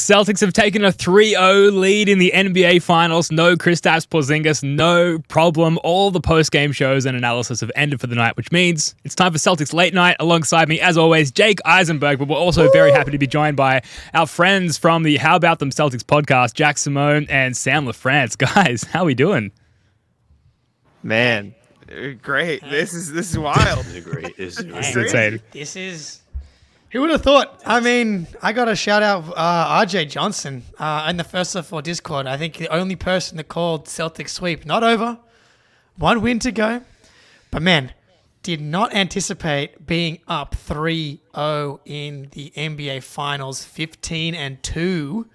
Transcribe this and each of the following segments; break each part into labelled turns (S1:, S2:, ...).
S1: Celtics have taken a 3-0 lead in the NBA Finals. No Kristaps Porzingis, no problem. All the post-game shows and analysis have ended for the night, which means it's time for Celtics Late Night. Alongside me, as always, Jake Eisenberg, but we're also very happy to be joined by our friends from the How About Them Celtics podcast, Jack Simone and Sam LaFrance. Guys, how are we doing?
S2: Man, great. This is wild.
S3: This is great.
S1: This is insane.
S4: This is... Who would have thought? I mean, I got to shout out RJ Johnson in the First of Four Discord. I think the only person that called Celtics sweep. Not over. 1 win to go. But man, did not anticipate being up 3-0 in the NBA Finals. 15-2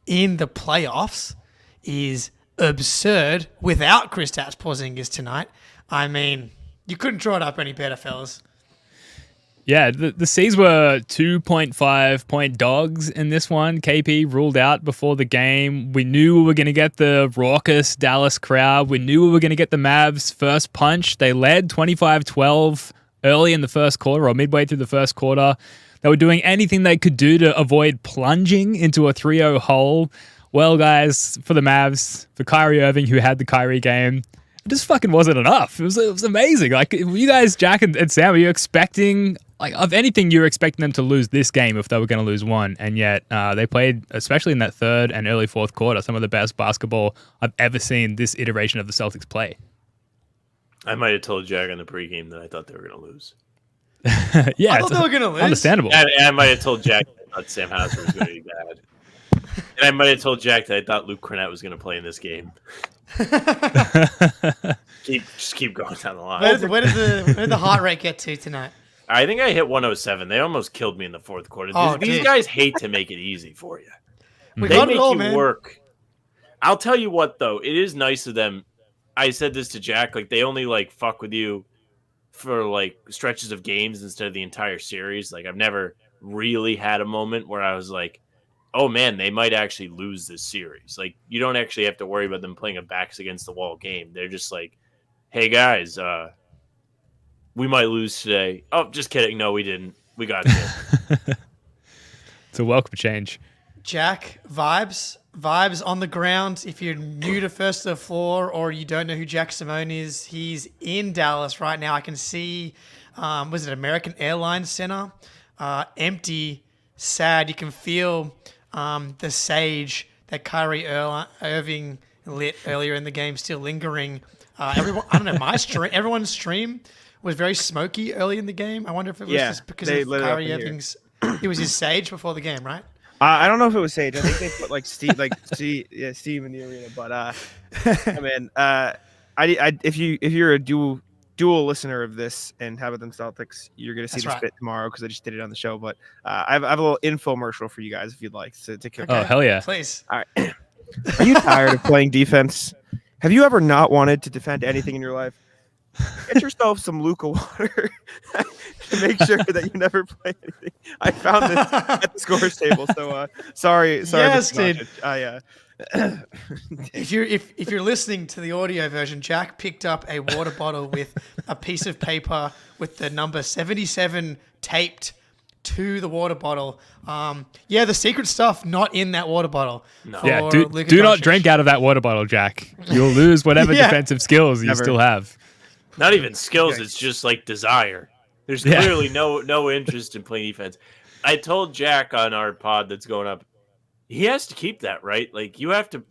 S4: in the playoffs is absurd without Kristaps Porzingis tonight. I mean, you couldn't draw it up any better, fellas.
S1: Yeah, the C's were 2.5 point dogs in this one. KP ruled out before the game. We knew we were going to get the raucous Dallas crowd. We knew we were going to get the Mavs first punch. They led 25-12 early in the first quarter or midway through the first quarter. They were doing anything they could do to avoid plunging into a 3-0 hole. Well, guys, for the Mavs, for Kyrie Irving, who had the Kyrie game, it just fucking wasn't enough. It was amazing. Like, you guys, Jack and Sam, were you expecting, like, of anything, you were expecting them to lose this game if they were going to lose one? And yet they played, especially in that third and early fourth quarter, some of the best basketball I've ever seen this iteration of the Celtics play.
S3: I might have told Jack on the pregame that I thought they were going to lose.
S1: Yeah,
S4: I thought they were going to lose.
S1: Understandable.
S3: And I might have told Jack that I thought Sam Hauser was going to be bad. And I might have told Jack that I thought Luke Cornett was going to play in this game. Keep going down the line.
S4: Where did the heart rate get to tonight?
S3: I think I hit 107. They almost killed me in the fourth quarter. These guys hate to make it easy for you.
S4: We
S3: They
S4: got
S3: make
S4: it all,
S3: you
S4: man.
S3: work. I'll tell you what, though. It is nice of them. I said this to Jack. Like, they only, like, fuck with you for, like, stretches of games instead of the entire series. Like, I've never really had a moment where I was like, oh, man, they might actually lose this series. Like, you don't actually have to worry about them playing a backs against the wall game. They're just like, hey, guys, we might lose today. Oh, just kidding. No, we didn't. We got it.
S1: It's a welcome change.
S4: Jack, vibes on the ground. If you're new to First of Four or you don't know who Jack Simone is, he's in Dallas right now. I can see, was it American Airlines Center? Empty, sad. You can feel the sage that Kyrie Irving lit earlier in the game still lingering. Everyone, I don't know, everyone's stream was very smoky early in the game. I wonder if it was just because of Kyrie Irving's. It was his sage before the game, right?
S2: I don't know if it was Sage. I think they put like Steve in the arena. But I mean, if you're a dual listener of this and How About Them Celtics, you're gonna see this bit tomorrow because I just did it on the show. But I have a little infomercial for you guys if you'd like to kick.
S1: Oh, hell yeah!
S4: Please.
S2: All right. Are you tired of playing defense? Have you ever not wanted to defend anything in your life? Get yourself some Luka water to make sure that you never play anything. I found this at the scores table, so sorry.
S4: Yes, dude.
S2: If
S4: If you're listening to the audio version, Jack picked up a water bottle with a piece of paper with the number 77 taped to the water bottle. The secret stuff not in that water bottle.
S3: No.
S1: Yeah, do not drink out of that water bottle, Jack. You'll lose whatever defensive skills you still have.
S3: Not even skills. It's just like desire. There's clearly no interest in playing defense. I told Jack on our pod that's going up, he has to keep that, right? Like, you have to.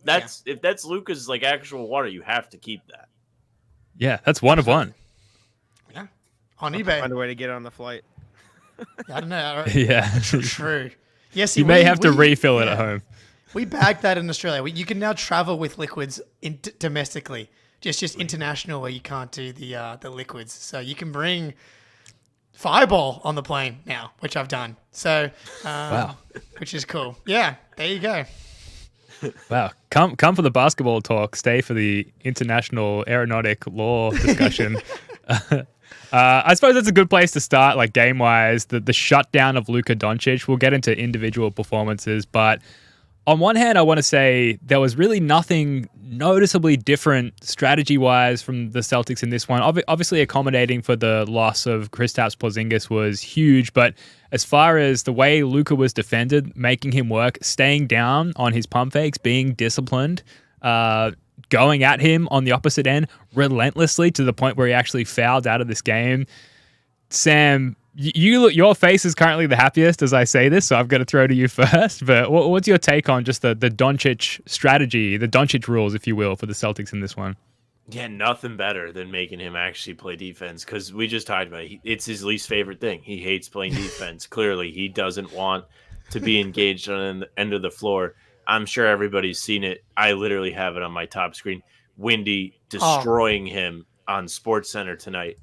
S3: If that's Luka's like actual water, you have to keep that.
S1: Yeah, that's one of one.
S4: Yeah, on eBay.
S2: Find a way to get on the flight.
S4: I don't know.
S1: Yeah,
S4: True. Yes,
S1: you may have to refill it at home.
S4: We bagged that in Australia. You can now travel with liquids domestically. Just international where you can't do the liquids. So you can bring Fireball on the plane now, which I've done. So,
S1: wow,
S4: which is cool. Yeah, there you go.
S1: Wow, come for the basketball talk. Stay for the international aeronautic law discussion. I suppose that's a good place to start, like game wise. The shutdown of Luka Doncic. We'll get into individual performances, but on one hand, I want to say there was really nothing noticeably different strategy-wise from the Celtics in this one. Obviously, accommodating for the loss of Kristaps Porzingis was huge, but as far as the way Luka was defended, making him work, staying down on his pump fakes, being disciplined, going at him on the opposite end relentlessly to the point where he actually fouled out of this game. Sam, your face is currently the happiest as I say this, so I've got to throw to you first. But what's your take on just the Doncic strategy, the Doncic rules, if you will, for the Celtics in this one?
S3: Yeah, nothing better than making him actually play defense, because we just talked about it. It's his least favorite thing. He hates playing defense. Clearly, he doesn't want to be engaged on the end of the floor. I'm sure everybody's seen it. I literally have it on my top screen. Windy destroying him on SportsCenter tonight.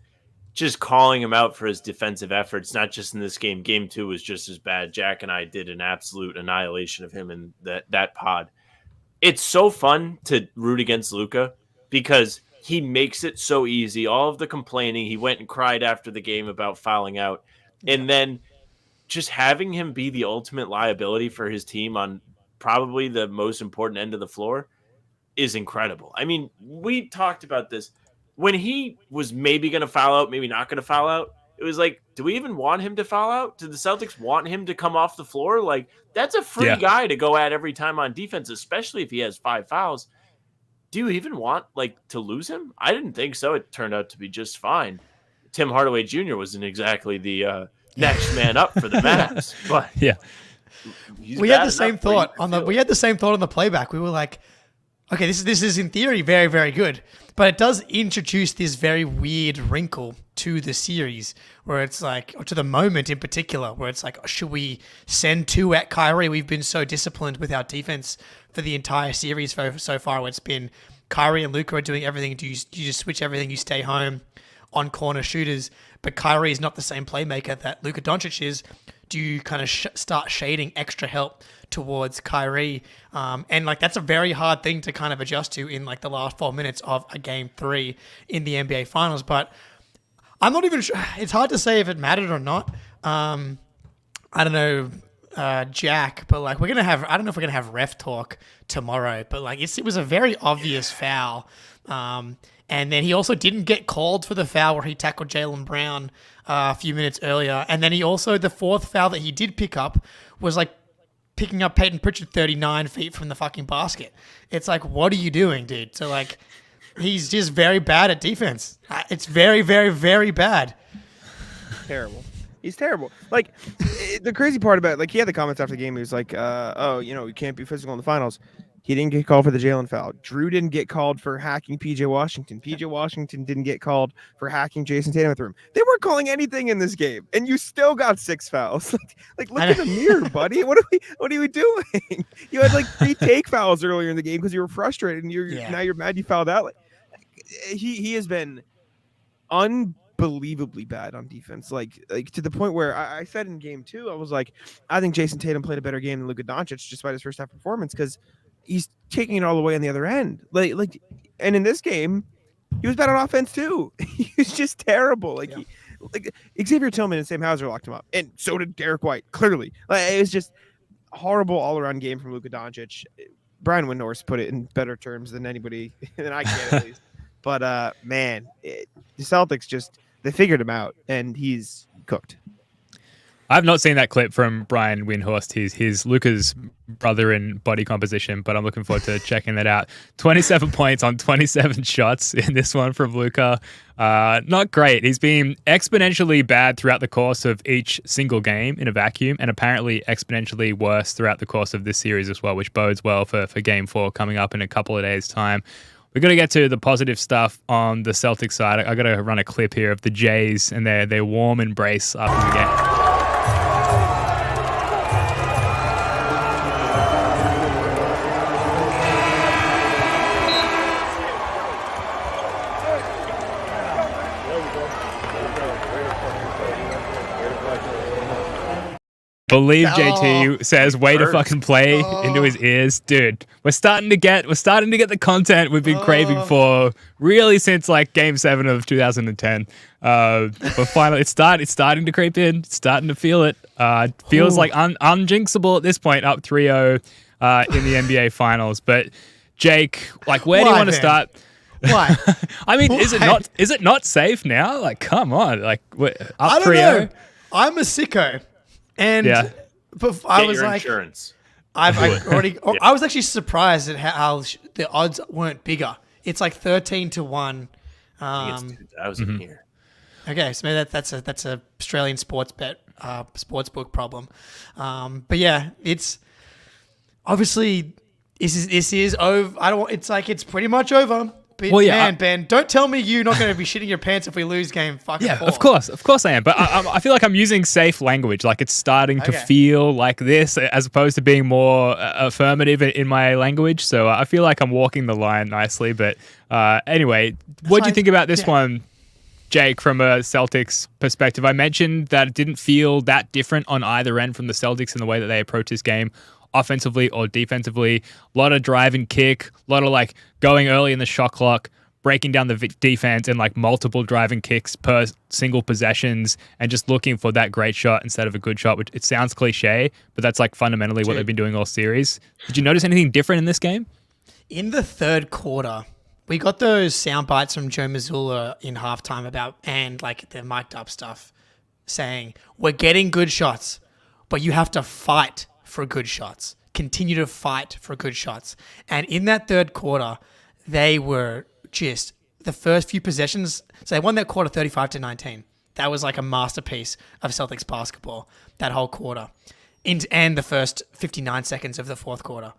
S3: Just calling him out for his defensive efforts, not just in this game. Game 2 was just as bad. Jack and I did an absolute annihilation of him in that pod. It's so fun to root against Luka because he makes it so easy. All of the complaining, he went and cried after the game about fouling out. And then just having him be the ultimate liability for his team on probably the most important end of the floor is incredible. I mean, we talked about this. When he was maybe going to foul out, maybe not going to foul out, it was like, do we even want him to foul out? Do the Celtics want him to come off the floor? Like, that's a free guy to go at every time on defense, especially if he has 5 fouls. Do you even want, to lose him? I didn't think so. It turned out to be just fine. Tim Hardaway Jr. wasn't exactly the next man up for the Mavs, but
S4: we had the same thought on the playback. We were like, okay, this is in theory very, very good. But it does introduce this very weird wrinkle to the series where it's like, or to the moment in particular, where it's like, should we send 2 at Kyrie? We've been so disciplined with our defense for the entire series so far. Where it's been Kyrie and Luka are doing everything. Do you just switch everything? You stay home on corner shooters. But Kyrie is not the same playmaker that Luka Doncic is. Do you kind of start shading extra help towards Kyrie? And that's a very hard thing to kind of adjust to in the last 4 minutes of a game 3 in the NBA Finals. But I'm not even sure. It's hard to say if it mattered or not. I don't know, Jack, but I don't know if we're going to have ref talk tomorrow, but it was a very obvious foul. And then he also didn't get called for the foul where he tackled Jaylen Brown a few minutes earlier. And then the 4th foul that he did pick up was picking up Peyton Pritchard 39 feet from the fucking basket. It's what are you doing, dude? So he's just very bad at defense. It's very, very, very bad.
S2: Terrible. He's terrible. The crazy part about it, he had the comments after the game. He was like, you can't be physical in the finals. He didn't get called for the Jaylen foul. Drew didn't get called for hacking P.J. Washington. P.J. Washington didn't get called for hacking Jayson Tatum at the rim. They weren't calling anything in this game, and you still got 6 fouls. Look in the mirror, buddy. What are we doing? You had 3 take fouls earlier in the game because you were frustrated, and now you're mad you fouled out. He has been unbelievably bad on defense. To the point where I said in game 2, I was like, I think Jayson Tatum played a better game than Luka Doncic despite his first half performance because he's taking it all the way on the other end. And in this game, he was bad on offense too. He was just terrible. Xavier Tillman and Sam Hauser locked him up, and so did Derek White. Clearly, it was just horrible all around game from Luka Doncic. Brian Windhorst put it in better terms than anybody than I can at least. But the Celtics they figured him out, and he's cooked.
S1: I've not seen that clip from Brian Windhorst. He's Luka's brother in body composition, but I'm looking forward to checking that out. 27 points on 27 shots in this one from Luka. Not great. He's been exponentially bad throughout the course of each single game in a vacuum, and apparently exponentially worse throughout the course of this series as well, which bodes well for game 4 coming up in a couple of days' time. We're going to get to the positive stuff on the Celtics side. I got to run a clip here of the Jays and their warm embrace after the game. Believe JT says way to fucking play into his ears. Dude, we're starting to get the content we've been craving for really since game 7 of 2010. But finally it's starting to creep in. It's starting to feel it. It feels like unjinxable at this point, up 3-0. in the NBA Finals. But Jake, like, where do you want to start?
S4: Why?
S1: I mean, is it not safe now? Like, come on, like
S4: I don't know. I'm a sicko, and I was like,
S3: insurance.
S4: I was actually surprised at how the odds weren't bigger. It's like 13-1.
S3: I was in here.
S4: Okay, so maybe that's a Australian sports book problem. But yeah, it's obviously this is over. It's like it's pretty much over. But Ben, don't tell me you're not going to be shitting your pants if we lose game fucking 4.
S1: Of course I am. But I feel like I'm using safe language. Like it's starting to feel like this as opposed to being more affirmative in my language. So I feel like I'm walking the line nicely. But anyway, what do you think about this one, Jake, from a Celtics perspective? I mentioned that it didn't feel that different on either end from the Celtics in the way that they approach this game, offensively or defensively. A lot of drive and kick, a lot of like going early in the shot clock, breaking down the defense and like multiple driving kicks per single possessions and just looking for that great shot instead of a good shot, which it sounds cliche, but that's like fundamentally what they've been doing all series. Did you notice anything different in this game?
S4: In the third quarter, we got those sound bites from Joe Mazzulla in halftime and like the mic'd up stuff saying, we're getting good shots, but you have to fight for good shots. Continue to fight for good shots. And in that third quarter, they were just the first few possessions. So they won that quarter 35-19. That was like a masterpiece of Celtics basketball, that whole quarter. And the first 59 seconds of the fourth quarter.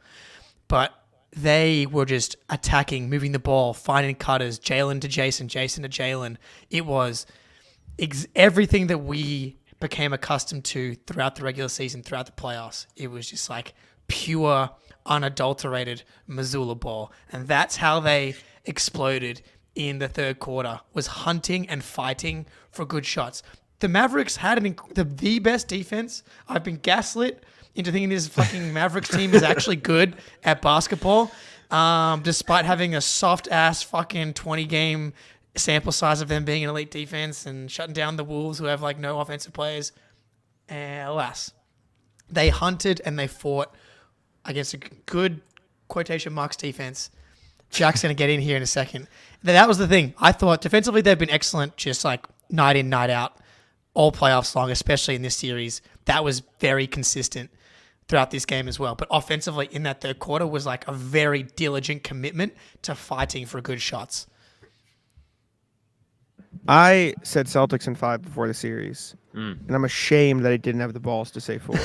S4: But they were just attacking, moving the ball, finding cutters, Jaylen to Jayson, Jayson to Jaylen. It was everything that we became accustomed to throughout the regular season, throughout the playoffs. It was just like pure, unadulterated Mazzulla ball. And that's how they exploded in the third quarter, was hunting and fighting for good shots. The Mavericks had the best defense. I've been gaslit into thinking this fucking Mavericks team is actually good at basketball, despite having a soft-ass fucking 20-game sample size of them being an elite defense and shutting down the Wolves who have like no offensive players. Alas, they hunted and they fought against a good quotation marks defense. Jack's going to get in here in a second. That was the thing. I thought defensively they've been excellent, just like night in, night out, all playoffs long, especially in this series. That was very consistent throughout this game as well. But offensively in that third quarter was like a very diligent commitment to fighting for good shots.
S2: I said Celtics in 5 before the series, and I'm ashamed that I didn't have the balls to say 4.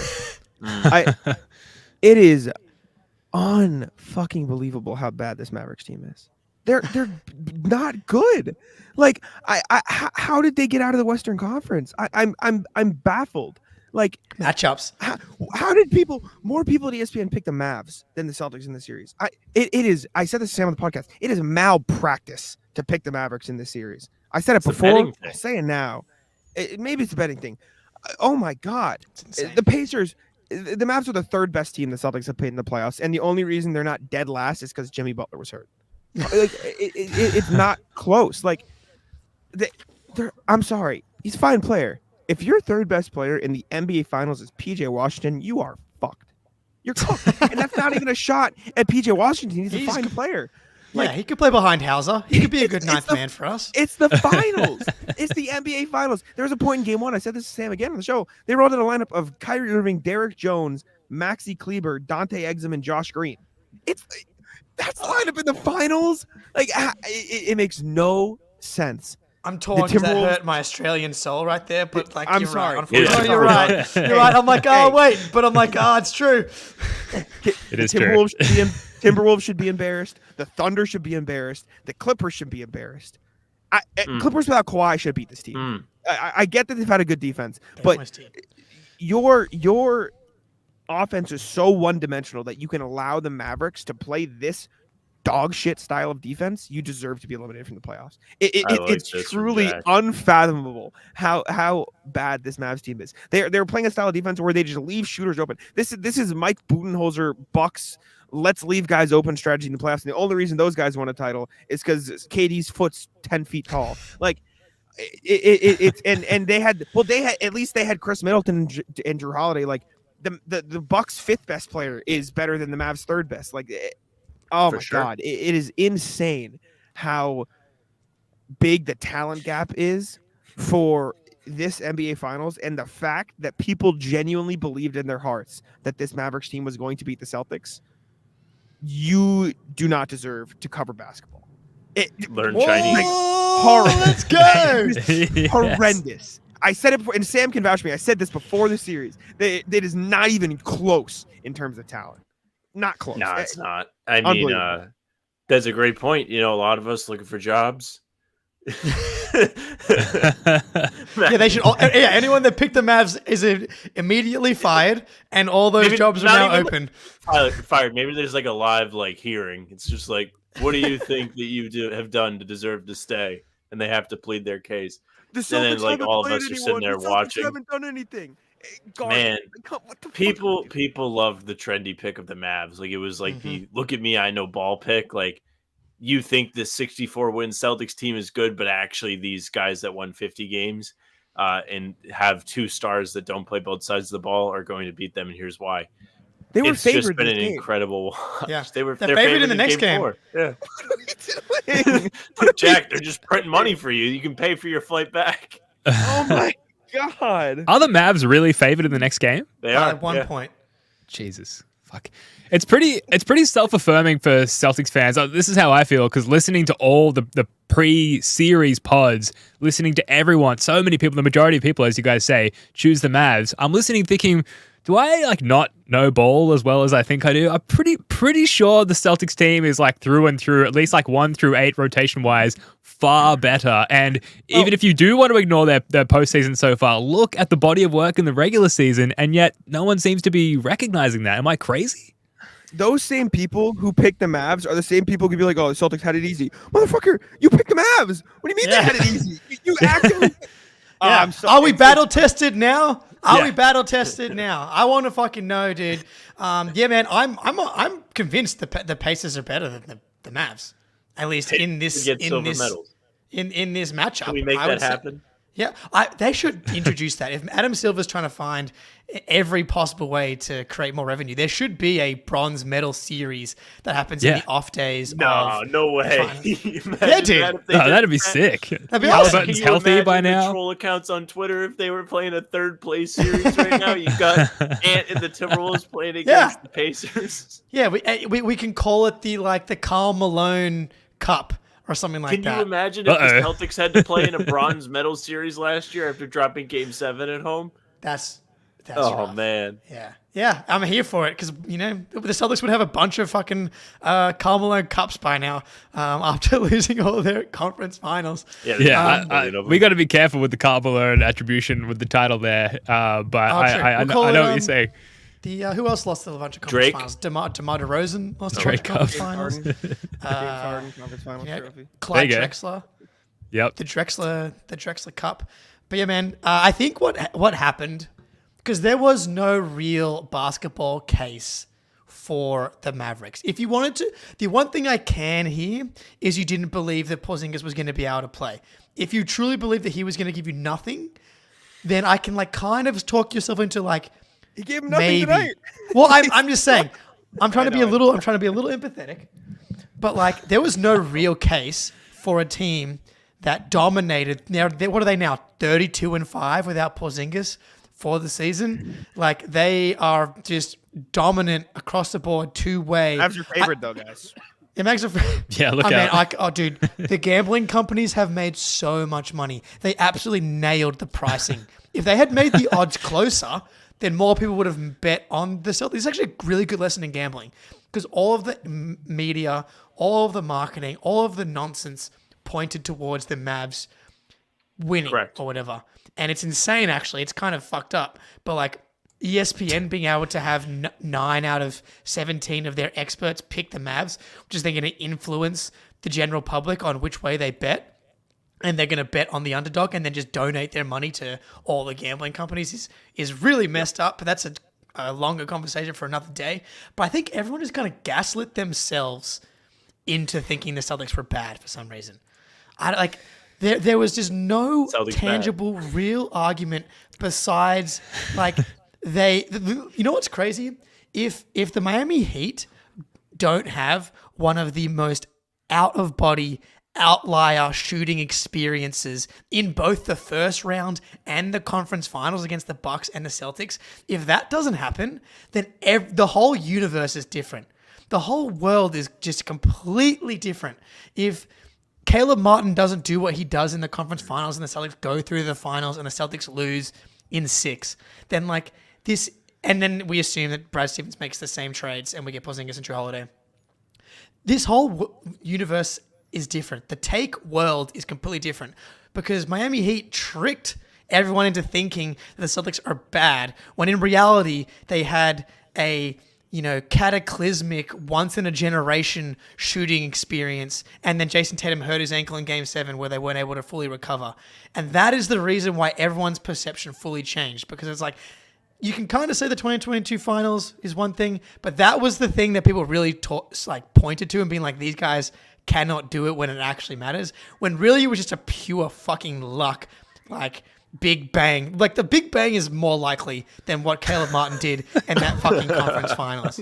S2: It is unfucking believable how bad this Mavericks team is. They're not good. Like, how did they get out of the Western Conference? I'm baffled. Like
S4: matchups.
S2: How did more people at ESPN pick the Mavs than the Celtics in this series? It is. I said this to Sam on the podcast. It is malpractice to pick the Mavericks in this series. I said it before. I say it now. Maybe it's a betting thing. Oh my God, the Pacers. The Mavs are the third best team the Celtics have played in the playoffs, and the only reason they're not dead last is because Jimmy Butler was hurt. Like, it's not close. Like, I'm sorry, he's a fine player. If your third best player in the NBA Finals is PJ Washington, you are fucked. You're cooked, and that's not even a shot at PJ Washington. He's a fine player.
S4: Like, he could play behind Hauser. He could be a good ninth man for us.
S2: It's the finals. It's the NBA Finals. There was a point in Game 1. I said this to Sam again on the show. They rolled out a lineup of Kyrie Irving, Derek Jones, Maxi Kleber, Dante Exum, and Josh Green. That's the lineup in the finals. Like, it makes no sense.
S4: I'm torn because that hurt my Australian soul right there. But like,
S2: I'm sorry.
S4: Right. You're right. You're right. I'm like, oh wait, but I'm like, it's true.
S1: It is true.
S2: Timberwolves should be embarrassed. The Thunder should be embarrassed. The Clippers should be embarrassed. Clippers without Kawhi should beat this team. I get that they've had a good defense, but your offense is so one-dimensional that you can allow the Mavericks to play this dog shit style of defense. You deserve to be eliminated from the playoffs. It's truly unfathomable how bad this Mavs team is. They're playing a style of defense where they just leave shooters open. This is Mike Budenholzer Bucks. Let's leave guys open strategy in the playoffs. And the only reason those guys won a title is because KD's foot's 10 feet tall. Like they had Chris Middleton and Drew Holiday. Like, the Bucks' fifth best player is better than the Mavs' third best. Like, oh
S3: For
S2: my
S3: sure.
S2: God, it is insane how big the talent gap is for this NBA Finals, and the fact that people genuinely believed in their hearts that this Mavericks team was going to beat the Celtics. You do not deserve to cover basketball.
S3: Learn Chinese.
S2: Horrible.
S4: Let's go.
S1: Yes.
S2: Horrendous. I said it before, and Sam can vouch for me. I said this before the series. It is not even close in terms of talent. Not close.
S3: No, it's not. I mean, that's a great point. You know, a lot of us looking for jobs.
S4: Yeah, they should. Anyone that picked the Mavs is immediately fired, and all those jobs are now open.
S3: Fired. Maybe there's like a live hearing. It's just like, what do you think that you have done to deserve to stay? And they have to plead their case.
S2: The
S3: Celtics and then all of us are sitting there watching.
S2: Haven't done anything.
S3: Man, people loved the trendy pick of the Mavs. Like, it was like the look at me, I know ball pick. Like, you think this 64-win Celtics team is good, but actually these guys that won 50 games and have two stars that don't play both sides of the ball are going to beat them, and here's why.
S2: They were
S3: it's
S2: favored.
S3: Just been
S2: in
S3: an
S2: game.
S3: incredible watch.
S4: Yeah,
S3: they're
S4: favored in the next game.
S3: 4. Yeah. Jack, they're just printing money for you. You can pay for your flight back.
S2: Oh my God.
S1: Are the Mavs really favored in the next game?
S3: They are
S4: At one point.
S1: Jesus. Fuck. It's pretty self-affirming for Celtics fans. This is how I feel, because listening to all the pre-series pods, listening to everyone, so many people, the majority of people, as you guys say, choose the Mavs. I'm listening thinking, do I not know ball as well as I think I do? I'm pretty sure the Celtics team is through and through, at least 1 through 8 rotation wise, far better. And even if you do want to ignore their postseason so far, look at the body of work in the regular season, and yet no one seems to be recognizing that. Am I crazy?
S2: Those same people who pick the Mavs are the same people who can be like, "Oh, the Celtics had it easy." Motherfucker, you picked the Mavs. What do you mean they had it easy? You actively.
S4: Yeah. Are we battle tested now? We battle tested now? I want to fucking know, dude. Yeah, man. I'm convinced the Pacers are better than the Mavs, at least in this
S3: medals.
S4: In this matchup.
S3: Can we make that happen?
S4: Yeah, they should introduce that. If Adam Silver's trying to find every possible way to create more revenue, there should be a bronze medal series that happens in the off days.
S3: No way.
S4: Yeah, dude.
S1: That'd be sick.
S4: That'd be awesome.
S1: Halliburton's healthy by now.
S3: Troll accounts on Twitter if they were playing a third place series right now. You got Ant and the Timberwolves playing against the Pacers.
S4: Yeah, we can call it the Karl Malone Cup. Or something like that.
S3: Can you imagine if the Celtics had to play in a bronze medal series last year after dropping Game 7 at home?
S4: That's
S3: rough. Man.
S4: Yeah, I'm here for it because, the Celtics would have a bunch of fucking Karl Malone Cups by now after losing all their conference finals.
S1: We got to be careful with the Karl Malone attribution with the title there. But I know what you're saying.
S4: Who else lost a bunch of conference finals? DeMar DeRozan lost a bunch of conference finals.
S2: James Harden, conference finals trophy.
S4: Clyde Drexler.
S1: Yep.
S4: The Drexler Cup. But yeah, man, I think what happened, because there was no real basketball case for the Mavericks. If you wanted to, the one thing I can hear is you didn't believe that Porzingis was going to be able to play. If you truly believe that he was going to give you nothing, then I can kind of talk yourself into
S2: he gave him nothing tonight.
S4: Well, I'm just saying. I'm trying to be a little empathetic. But there was no real case for a team that dominated. Now, what are they now? 32-5 without Porzingis for the season. They are just dominant across the board, two-way.
S2: Mavs your favorite though, guys.
S1: Yeah, look out.
S4: Dude, the gambling companies have made so much money. They absolutely nailed the pricing. If they had made the odds closer, then more people would have bet on the Celtics. It's actually a really good lesson in gambling because all of the media, all of the marketing, all of the nonsense pointed towards the Mavs winning or whatever. And it's insane, actually. It's kind of fucked up. But ESPN being able to have 9 out of 17 of their experts pick the Mavs, which is then going to influence the general public on which way they bet. And they're going to bet on the underdog and then just donate their money to all the gambling companies is really messed up. But that's a longer conversation for another day. But I think everyone is kind of gaslit themselves into thinking the Celtics were bad for some reason. There was just no tangible, real argument besides you know what's crazy? If the Miami Heat don't have one of the most out of body outlier shooting experiences in both the first round and the conference finals against the Bucks and the Celtics, if that doesn't happen, then the whole universe is different. The whole world is just completely different. If Caleb Martin doesn't do what he does in the conference finals and the Celtics go through the finals and the Celtics lose in 6, then like this, and then we assume that Brad Stevens makes the same trades and we get Porzingis and Drew Holiday. This whole universe is different. The take world is completely different because Miami Heat tricked everyone into thinking that the Celtics are bad when in reality they had a cataclysmic once in a generation shooting experience, and then Jayson Tatum hurt his ankle in Game 7 where they weren't able to fully recover. And that is the reason why everyone's perception fully changed, because it's like you can kind of say the 2022 finals is one thing, but that was the thing that people really pointed to and being like, these guys cannot do it when it actually matters, when really it was just a pure fucking luck, like Big Bang. Like the Big Bang is more likely than what Caleb Martin did in that fucking conference finals.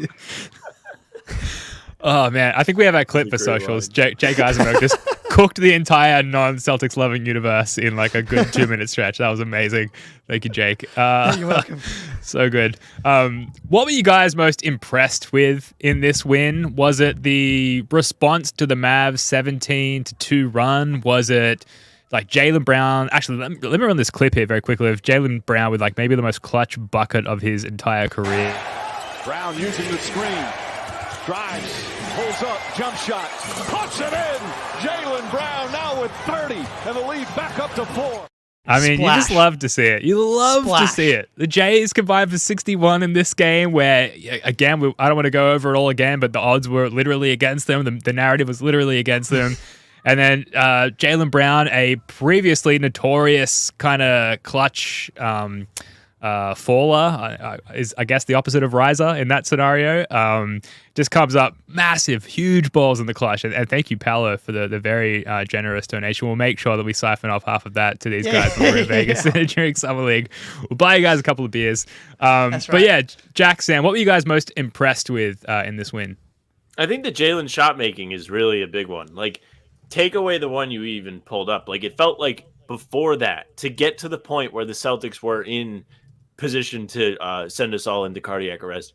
S1: Oh man, I think we have that clip for socials. Jake Eisenberg just cooked the entire non-Celtics loving universe in like a good 2-minute stretch. That was amazing. Thank you, Jake.
S4: You're welcome.
S1: So good. What were you guys most impressed with in this win? Was it the response to the Mavs 17-2 run? Was it like Jaylen Brown? Actually, let me run this clip here very quickly of Jaylen Brown with like maybe the most clutch bucket of his entire career.
S5: Brown using the screen. Drives, pulls up, jump shot, puts it in. Jaylen Brown now with 30 and the lead back up to 4.
S1: I mean,
S4: Splash.
S1: You just love to see it. You love to see it. The Jays combined for 61 in this game where, again, I don't want to go over it all again, but the odds were literally against them. The narrative was literally against them. And then Jaylen Brown, a previously notorious kind of clutch faller, is I guess the opposite of riser in that scenario. Just comes up massive, huge balls in the clutch. And thank you, Paolo, for the very generous donation. We'll make sure that we siphon off half of that to these guys when we're in Vegas during Summer League. We'll buy you guys a couple of beers.
S4: That's right.
S1: But yeah, Jack, Sam, what were you guys most impressed with in this win?
S3: I think the Jaylen shot making is really a big one. Like, take away the one you even pulled up. Like, it felt like before that, to get to the point where the Celtics were in position to send us all into cardiac arrest,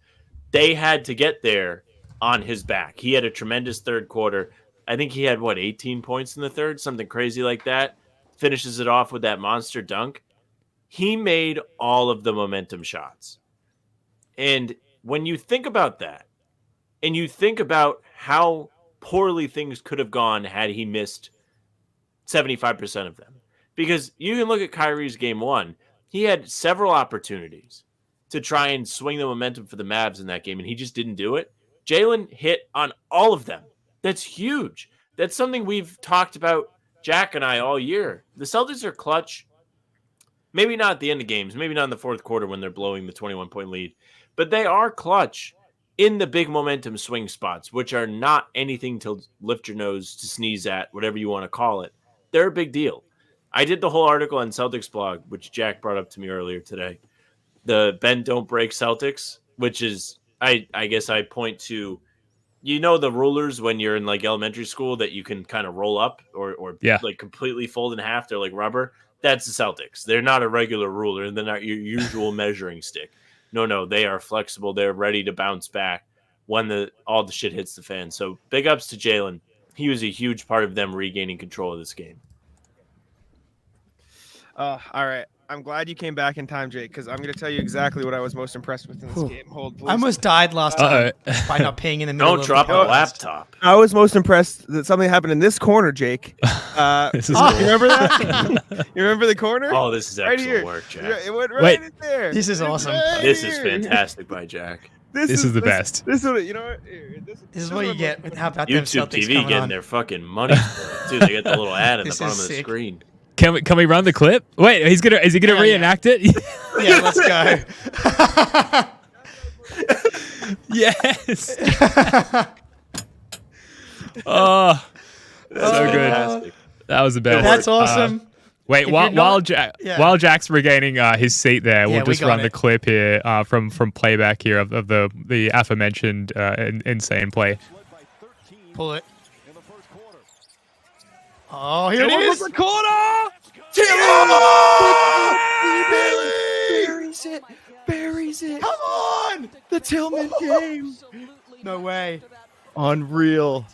S3: they had to get there on his back. He had a tremendous third quarter. I think he had 18 points in the third, something crazy like that. Finishes it off with that monster dunk. He made all of the momentum shots. And when you think about that, and you think about how poorly things could have gone had he missed 75% of them, because you can look at Kyrie's game 1. He had several opportunities to try and swing the momentum for the Mavs in that game, and he just didn't do it. Jaylen hit on all of them. That's huge. That's something we've talked about, Jack and I, all year. The Celtics are clutch. Maybe not at the end of games. Maybe not in the fourth quarter when they're blowing the 21-point lead. But they are clutch in the big momentum swing spots, which are not anything to lift your nose, to sneeze at, whatever you want to call it. They're a big deal. I did the whole article on Celtics blog, which Jack brought up to me earlier today. The bend don't break Celtics, which is, I guess I point to, the rulers when you're in like elementary school that you can kind of roll up or like completely fold in half. They're like rubber. That's the Celtics. They're not a regular ruler. They're not your usual measuring stick. No, they are flexible. They're ready to bounce back when all the shit hits the fan. So big ups to Jaylen. He was a huge part of them regaining control of this game.
S2: All right. I'm glad you came back in time, Jake, because I'm going to tell you exactly what I was most impressed with in this game. Hold, please.
S4: I almost died last time by not peeing in the middle.
S3: Don't drop a laptop.
S2: I was most impressed that something happened in this corner, Jake.
S1: This is
S2: You remember that? You remember the corner?
S3: Oh, this is
S2: Right
S3: excellent
S2: here.
S3: work, Jack.
S2: It went right in there.
S4: This is awesome.
S2: Right
S3: This is
S2: here.
S3: fantastic by Jack.
S1: This is the best.
S2: This is what you know. What?
S4: This is what you get with how about them
S3: YouTube
S4: Celtics
S3: TV
S4: coming
S3: getting
S4: on.
S3: their fucking money for it. Dude, they got the little ad at the
S4: This
S3: bottom
S4: is
S3: of the
S4: sick.
S3: screen.
S1: Can we run the clip? Wait, is he gonna reenact it?
S4: Yeah, let's go.
S1: Yes. Oh, so good.
S3: Fantastic.
S1: That was the best.
S4: That's awesome.
S1: Wait,
S4: If
S1: while
S4: you're not-
S1: while Jack's regaining his seat there, we'll
S4: we
S1: just
S4: got
S1: run
S4: it.
S1: the clip here from playback here of the aforementioned insane play.
S4: Pull it. Oh, here it is.
S2: The corner. Buries it.
S4: Come on.
S2: The Tillman game.
S4: No way.
S2: Unreal.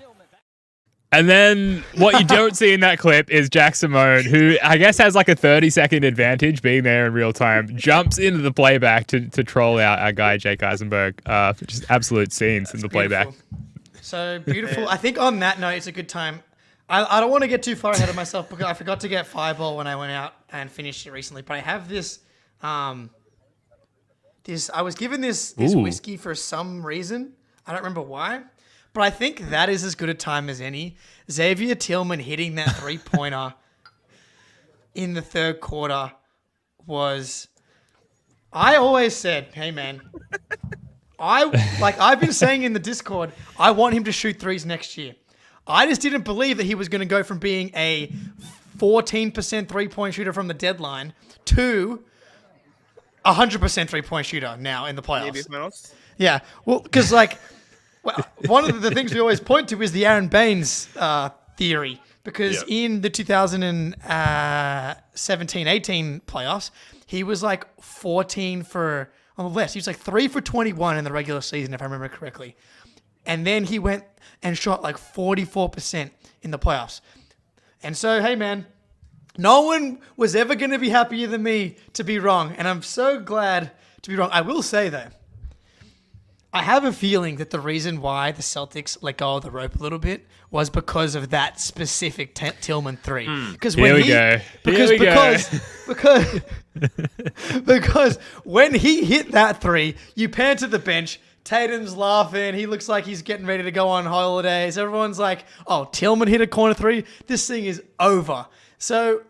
S1: And then what you don't see in that clip is Jack Simone, who I guess has like a 30-second advantage being there in real time, jumps into the playback to troll out our guy Jake Eisenberg. Just absolute scenes in the playback.
S4: So beautiful. I think on that note, it's a good time. I don't want to get too far ahead of myself because I forgot to get Fireball when I went out and finished it recently. But I have this. I was given this
S1: Ooh.
S4: whiskey for some reason. I don't remember why. But I think that is as good a time as any. Xavier Tillman hitting that 3-pointer in the third quarter was. I always said, hey, man. I've been saying in the Discord, I want him to shoot threes next year. I just didn't believe that he was going to go from being a 14% 3-point shooter from the deadline to 100% 3-point shooter now in the playoffs.
S2: Maybe finals.
S4: Yeah, well, because one of the things we always point to is the Aaron Baines theory. Because in the 2017-18 playoffs, he was like 14 for on the list. He was like 3 for 21 in the regular season, if I remember correctly. And then he went and shot like 44% in the playoffs. And so, hey, man, no one was ever going to be happier than me to be wrong. And I'm so glad to be wrong. I will say, though, I have a feeling that the reason why the Celtics let go of the rope a little bit was because of that specific Tillman 3. Because
S1: Here we go.
S4: Because when he hit that 3, you pan to the bench. Tatum's laughing. He looks like he's getting ready to go on holidays. Everyone's like, oh, Tillman hit a corner 3. This thing is over. So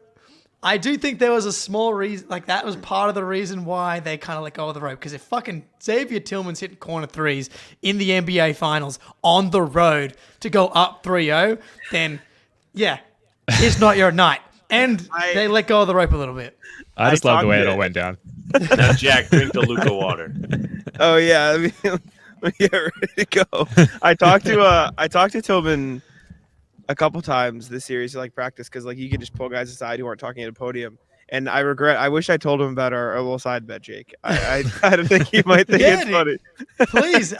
S4: I do think there was a small reason, like that was part of the reason why they kind of let go of the rope. Because if fucking Xavier Tillman's hitting corner 3s in the NBA Finals on the road to go up 3-0, then yeah, it's not your night. And they let go of the rope a little bit.
S1: I just love the way it all went down.
S3: Now, Jack, drink the Luka water.
S2: Oh yeah, I mean, let me get ready to go. I talked to Tillman a couple times this series, like practice, because like you can just pull guys aside who aren't talking at a podium. And I wish I told him about our little side bet, Jake. I don't think he might think it's funny.
S4: Please,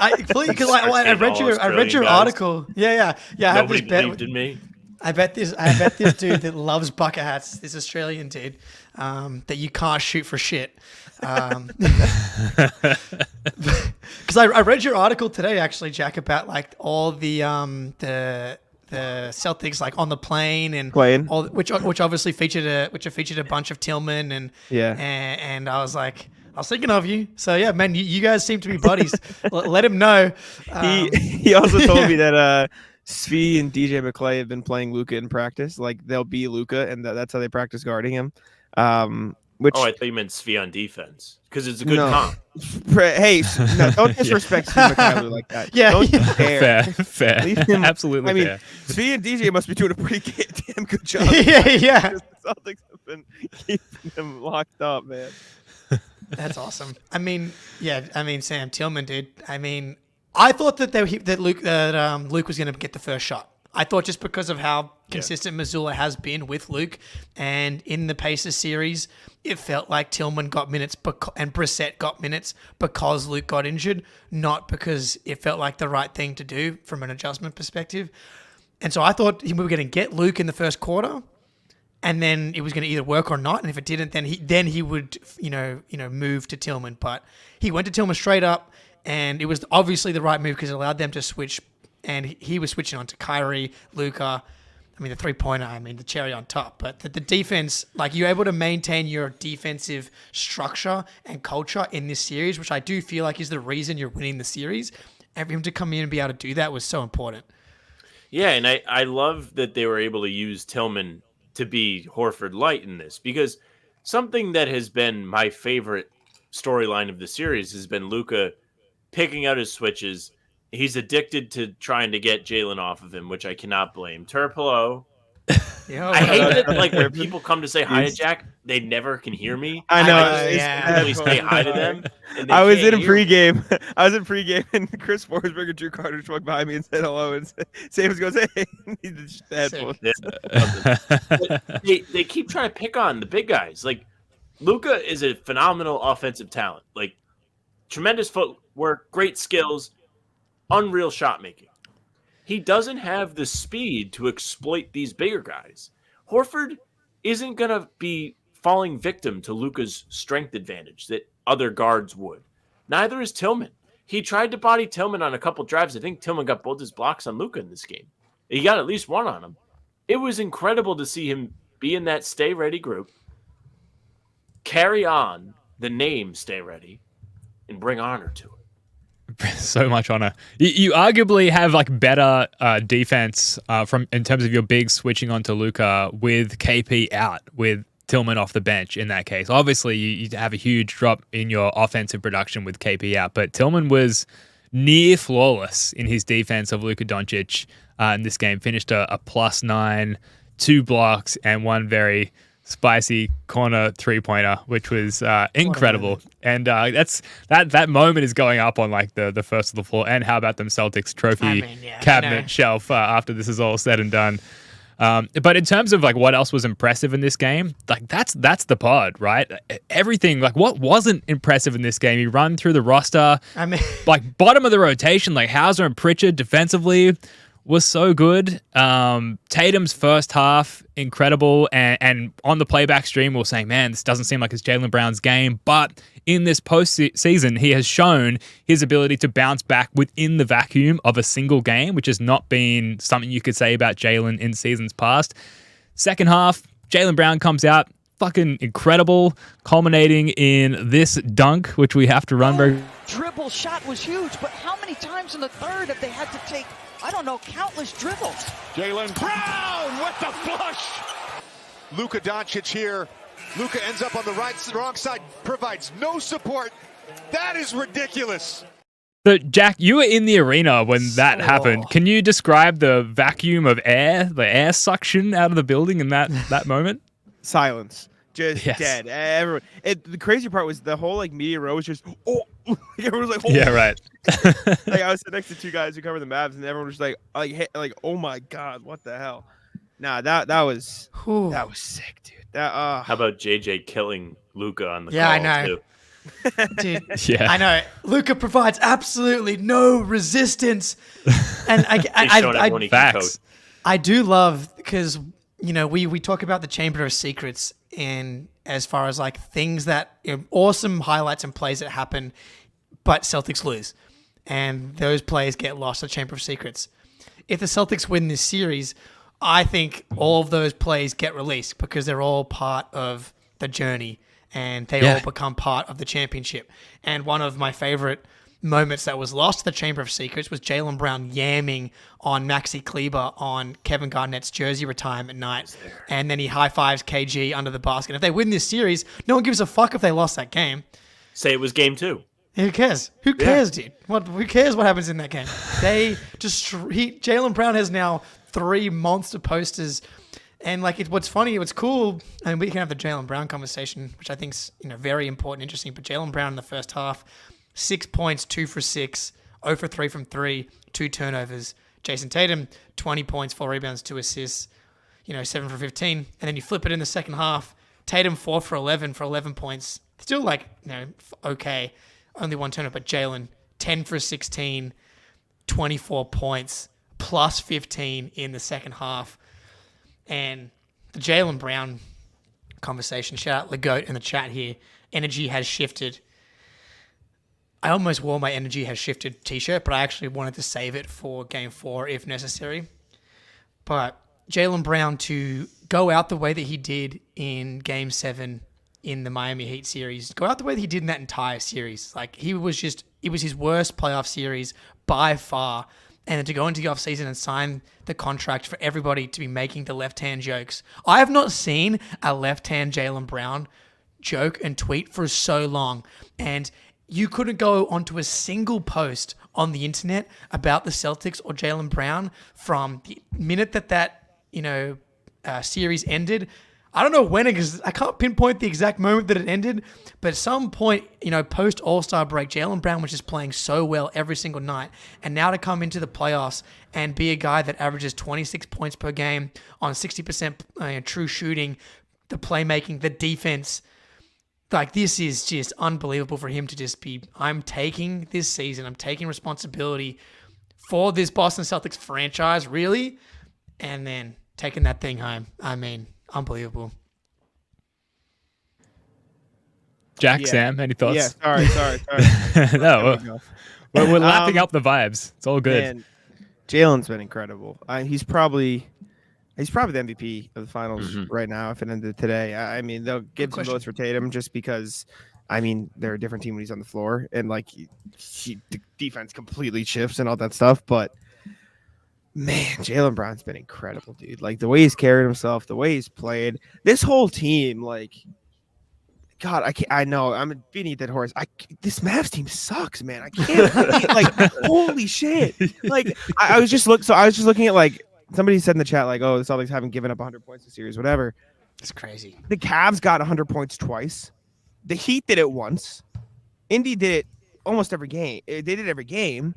S4: because I read your article. Yeah. I have this bet.
S3: Believed in me.
S4: I bet this dude that loves bucket hats, this Australian dude, that you can't shoot for shit. Because I read your article today, actually, Jack, about like all the Celtics like on the plane and all, which obviously featured a bunch of Tillman and I was thinking of you. So yeah, man, you guys seem to be buddies. Let him know.
S2: He also told me that Svi and DJ McClay have been playing Luka in practice. Like they'll be Luka, and that's how they practice guarding him. Which
S3: I thought you meant Svi on defense because it's a good comp.
S2: Hey, no, don't disrespect Steve McClay like that.
S4: Yeah,
S2: don't dare.
S1: Fair. Absolutely.
S2: I mean,
S1: fair.
S2: Svi and DJ must be doing a pretty damn good job.
S4: yeah.
S2: The Celtics have been keeping them locked up, man.
S4: That's awesome. I mean, Sam Tillman, dude. I mean, I thought that Luke was going to get the first shot. I thought just because of how consistent Mazzulla has been with Luke, and in the Pacers series, it felt like Tillman got minutes and Brissett got minutes because Luke got injured, not because it felt like the right thing to do from an adjustment perspective. And so I thought we were going to get Luke in the first quarter, and then it was going to either work or not. And if it didn't, then he would move to Tillman. But he went to Tillman straight up, and it was obviously the right move because it allowed them to switch. And he was switching on to Kyrie, Luka. I mean, the 3-pointer, the cherry on top. But the defense, like you're able to maintain your defensive structure and culture in this series, which I do feel like is the reason you're winning the series. And for him to come in and be able to do that was so important.
S3: Yeah, and I love that they were able to use Tillman to be Horford light in this, because something that has been my favorite storyline of the series has been Luka picking out his switches. He's addicted to trying to get Jaylen off of him, which I cannot blame. Turpelo
S4: Yeah,
S3: I hate
S4: whatever.
S3: that, like, when people come to say hi to Jack, they never can hear me.
S2: I know.
S3: I
S2: it's
S4: yeah.
S2: bad
S3: just say hi to them. And they
S2: I was
S3: can't
S2: in
S3: hear me.
S2: pregame. I was in pregame, and Chris Forsberg and Drew Carter walked by me and said hello. And Sam goes, "Hey," he just headphones.
S3: They keep trying to pick on the big guys. Like, Luka is a phenomenal offensive talent. Like, tremendous footwork, great skills, unreal shot making. He doesn't have the speed to exploit these bigger guys. Horford isn't going to be falling victim to Luka's strength advantage that other guards would. Neither is Tillman. He tried to body Tillman on a couple drives. I think Tillman got both his blocks on Luka in this game. He got at least one on him. It was incredible to see him be in that Stay Ready group, carry on the name Stay Ready, and bring honor to it.
S1: So much honor. You arguably have like better defense from in terms of your bigs switching onto Luka with KP out, with Tillman off the bench in that case. Obviously, you have a huge drop in your offensive production with KP out, but Tillman was near flawless in his defense of Luka Doncic in this game. Finished a +9, 2 blocks, and one very spicy corner 3-pointer, which was incredible. And that moment is going up on like the first of the floor. And how about them Celtics trophy cabinet shelf after this is all said and done. But in terms of like what else was impressive in this game, like that's the pod, right? Everything, like what wasn't impressive in this game, you run through the roster, like bottom of the rotation, like Hauser and Pritchard defensively was so good. Tatum's first half, incredible. And on the playback stream, we were saying, man, this doesn't seem like it's Jaylen Brown's game. But in this postseason, he has shown his ability to bounce back within the vacuum of a single game, which has not been something you could say about Jaylen in seasons past. Second half, Jaylen Brown comes out, fucking incredible, culminating in this dunk, which we have to run very...
S6: Dribble shot was huge, but how many times in the third have they had to take, I don't know, countless dribbles?
S5: Jaylen Brown with the flush. Luka Doncic here. Luka ends up on the wrong side, provides no support. That is ridiculous.
S1: So, Jack, you were in the arena when that happened. Can you describe the vacuum of air, the air suction out of the building in that moment?
S2: Silence. Just dead. Everyone. The crazy part was the whole like media row was just everyone was like,
S1: yeah, right.
S2: Like I was sitting next to two guys who cover the Mavs, and everyone was like oh my god, what the hell? Nah, that was sick, dude.
S3: How about JJ killing Luka on the call?
S4: I know.
S3: Too?
S4: Dude,
S1: Yeah.
S4: I know. Luka provides absolutely no resistance, and I do love because we talk about the Chamber of Secrets in as far as like things that awesome highlights and plays that happen, but Celtics lose, and those plays get lost at Chamber of Secrets. If the Celtics win this series, I think all of those plays get released because they're all part of the journey and they all become part of the championship. And one of my favorite moments that was lost to the Chamber of Secrets was Jaylen Brown yamming on Maxi Kleber on Kevin Garnett's jersey retirement night. And then he high-fives KG under the basket. If they win this series, no one gives a fuck if they lost that game.
S3: Say it was game 2.
S4: Who cares? Who cares, dude? Who cares what happens in that game? Jaylen Brown has now 3 monster posters. And like what's funny, what's cool, and we can have the Jaylen Brown conversation, which I think is very important, interesting. But Jaylen Brown in the first half, 6 points, 2 for 6, 0 for 3 from 3, 2 turnovers. Jayson Tatum, 20 points, 4 rebounds, 2 assists, 7 for 15. And then you flip it in the second half, Tatum 4 for 11 for 11 points. Still okay, only 1 turnover. But Jaylen 10 for 16, 24 points, plus 15 in the second half. And the Jaylen Brown conversation, shout out LeGoat in the chat here, energy has shifted. I almost wore my energy has shifted t-shirt, but I actually wanted to save it for game 4 if necessary. But Jaylen Brown to go out the way that he did in game 7 in the Miami Heat series, go out the way that he did in that entire series. Like it was his worst playoff series by far. And then to go into the offseason and sign the contract for everybody to be making the left-hand jokes. I have not seen a left-hand Jaylen Brown joke and tweet for so long. And you couldn't go onto a single post on the internet about the Celtics or Jaylen Brown from the minute that series ended. I don't know when, because I can't pinpoint the exact moment that it ended, but at some point, post All-Star break, Jaylen Brown was just playing so well every single night. And now to come into the playoffs and be a guy that averages 26 points per game on 60% true shooting, the playmaking, the defense, like this is just unbelievable for him to just be, I'm taking this season, I'm taking responsibility for this Boston Celtics franchise, really, and then taking that thing home. I mean, unbelievable.
S1: Jack, Sam, any thoughts?
S2: Yeah, sorry.
S1: No, we're lapping up the vibes. It's all good.
S2: Man, Jaylen's been incredible. He's probably the MVP of the finals right now if it ended today. I mean, they'll give some votes for Tatum just because, I mean, they're a different team when he's on the floor, and like the defense completely shifts and all that stuff. But man, Jaylen Brown's been incredible, dude. Like the way he's carried himself, the way he's played. This whole team, like, God, I know I'm beating that horse. This Mavs team sucks, man. I can't like, holy shit. Like I was just looking at, like, somebody said in the chat, like, oh, the Celtics haven't given up 100 points this series, whatever.
S4: It's crazy.
S2: The Cavs got 100 points twice. The Heat did it once. Indy did it almost every game. They did it every game.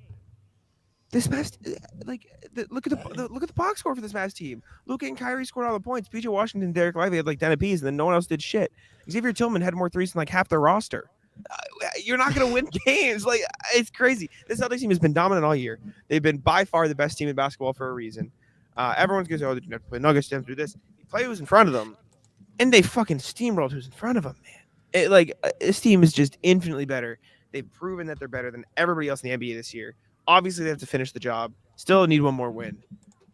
S2: This Mavs, like, look at the box score for this Mavs team. Luka and Kyrie scored all the points. PJ Washington, Derek Lively had like 10 apiece, and then no one else did shit. Xavier Tillman had more threes than like half their roster. You're not going to win games. Like, it's crazy. This Celtics team has been dominant all year. They've been by far the best team in basketball for a reason. Everyone's going to say, oh, they didn't have to play Nuggets, they have to do this. You play who's in front of them, and they fucking steamrolled who's in front of them, man. This team is just infinitely better. They've proven that they're better than everybody else in the NBA this year. Obviously, they have to finish the job. Still need one more win.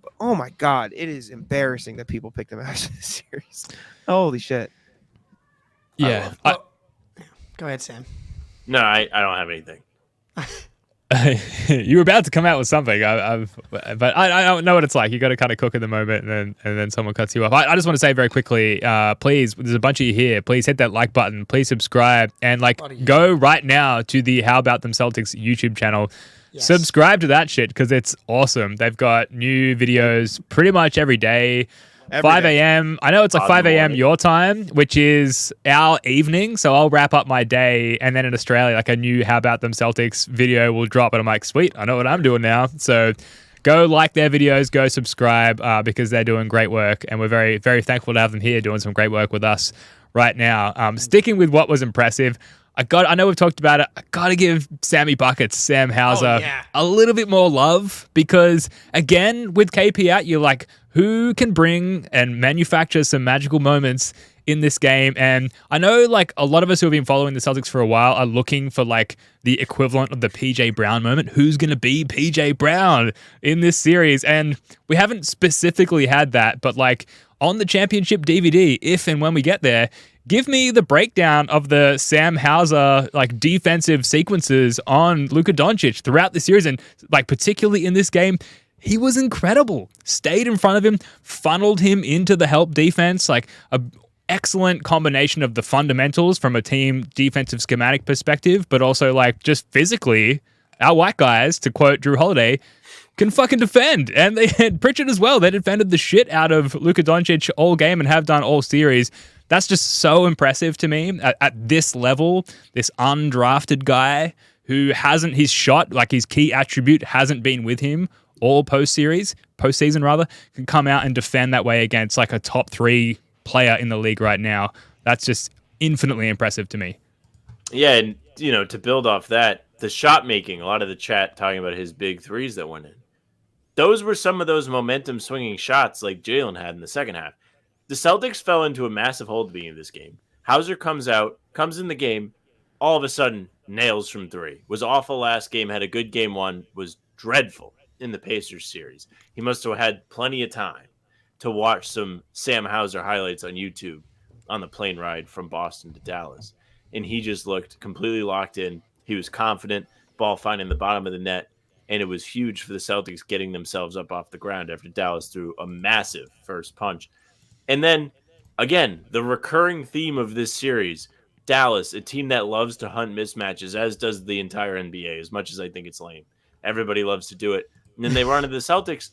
S2: But, oh, my God, it is embarrassing that people pick them out of this series. Holy shit.
S1: Yeah.
S4: Go ahead, Sam.
S3: No, I don't have anything.
S1: You were about to come out with something, but I don't know what it's like. You got to kind of cook in the moment, and then someone cuts you off. I just want to say very quickly, please, there's a bunch of you here. Please hit that like button. Please subscribe, and go right now to the How About Them Celtics YouTube channel. Yes. Subscribe to that shit because it's awesome. They've got new videos pretty much every day. 5 a.m. I know it's like 5 a.m. your time, which is our evening. So I'll wrap up my day. And then in Australia, like a new How About Them Celtics video will drop. And I'm like, sweet, I know what I'm doing now. So go like their videos, go subscribe because they're doing great work. And we're very, very thankful to have them here doing some great work with us right now. Sticking with what was impressive, I know we've talked about it. I got to give Sammy Buckets, Sam Hauser, a little bit more love because, again, with KP out, you're like, who can bring and manufacture some magical moments in this game? And I know, like, a lot of us who have been following the Celtics for a while are looking for, like, the equivalent of the PJ Brown moment. Who's going to be PJ Brown in this series? And we haven't specifically had that, but, like, on the championship DVD, if and when we get there, give me the breakdown of the Sam Hauser like defensive sequences on Luka Doncic throughout the series, and like particularly in this game, he was incredible. Stayed in front of him, funneled him into the help defense, like a excellent combination of the fundamentals from a team defensive schematic perspective, but also like just physically, our white guys, to quote Drew Holiday, can fucking defend. And they had Pritchard as well. They defended the shit out of Luka Doncic all game and have done all series. That's just so impressive to me at this level. This undrafted guy who hasn't, his shot, like his key attribute hasn't been with him all postseason rather, can come out and defend that way against like a top 3 player in the league right now. That's just infinitely impressive to me.
S3: Yeah, and to build off that, the shot making, a lot of the chat talking about his big threes that went in. Those were some of those momentum swinging shots like Jaylen had in the second half. The Celtics fell into a massive hole at the beginning of this game. Hauser comes in the game, all of a sudden nails from 3. Was awful last game, had a good game 1, was dreadful in the Pacers series. He must have had plenty of time to watch some Sam Hauser highlights on YouTube on the plane ride from Boston to Dallas. And he just looked completely locked in. He was confident, ball finding the bottom of the net, and it was huge for the Celtics getting themselves up off the ground after Dallas threw a massive first punch. And then, again, the recurring theme of this series, Dallas, a team that loves to hunt mismatches, as does the entire NBA, as much as I think it's lame. Everybody loves to do it. And then they run into the Celtics.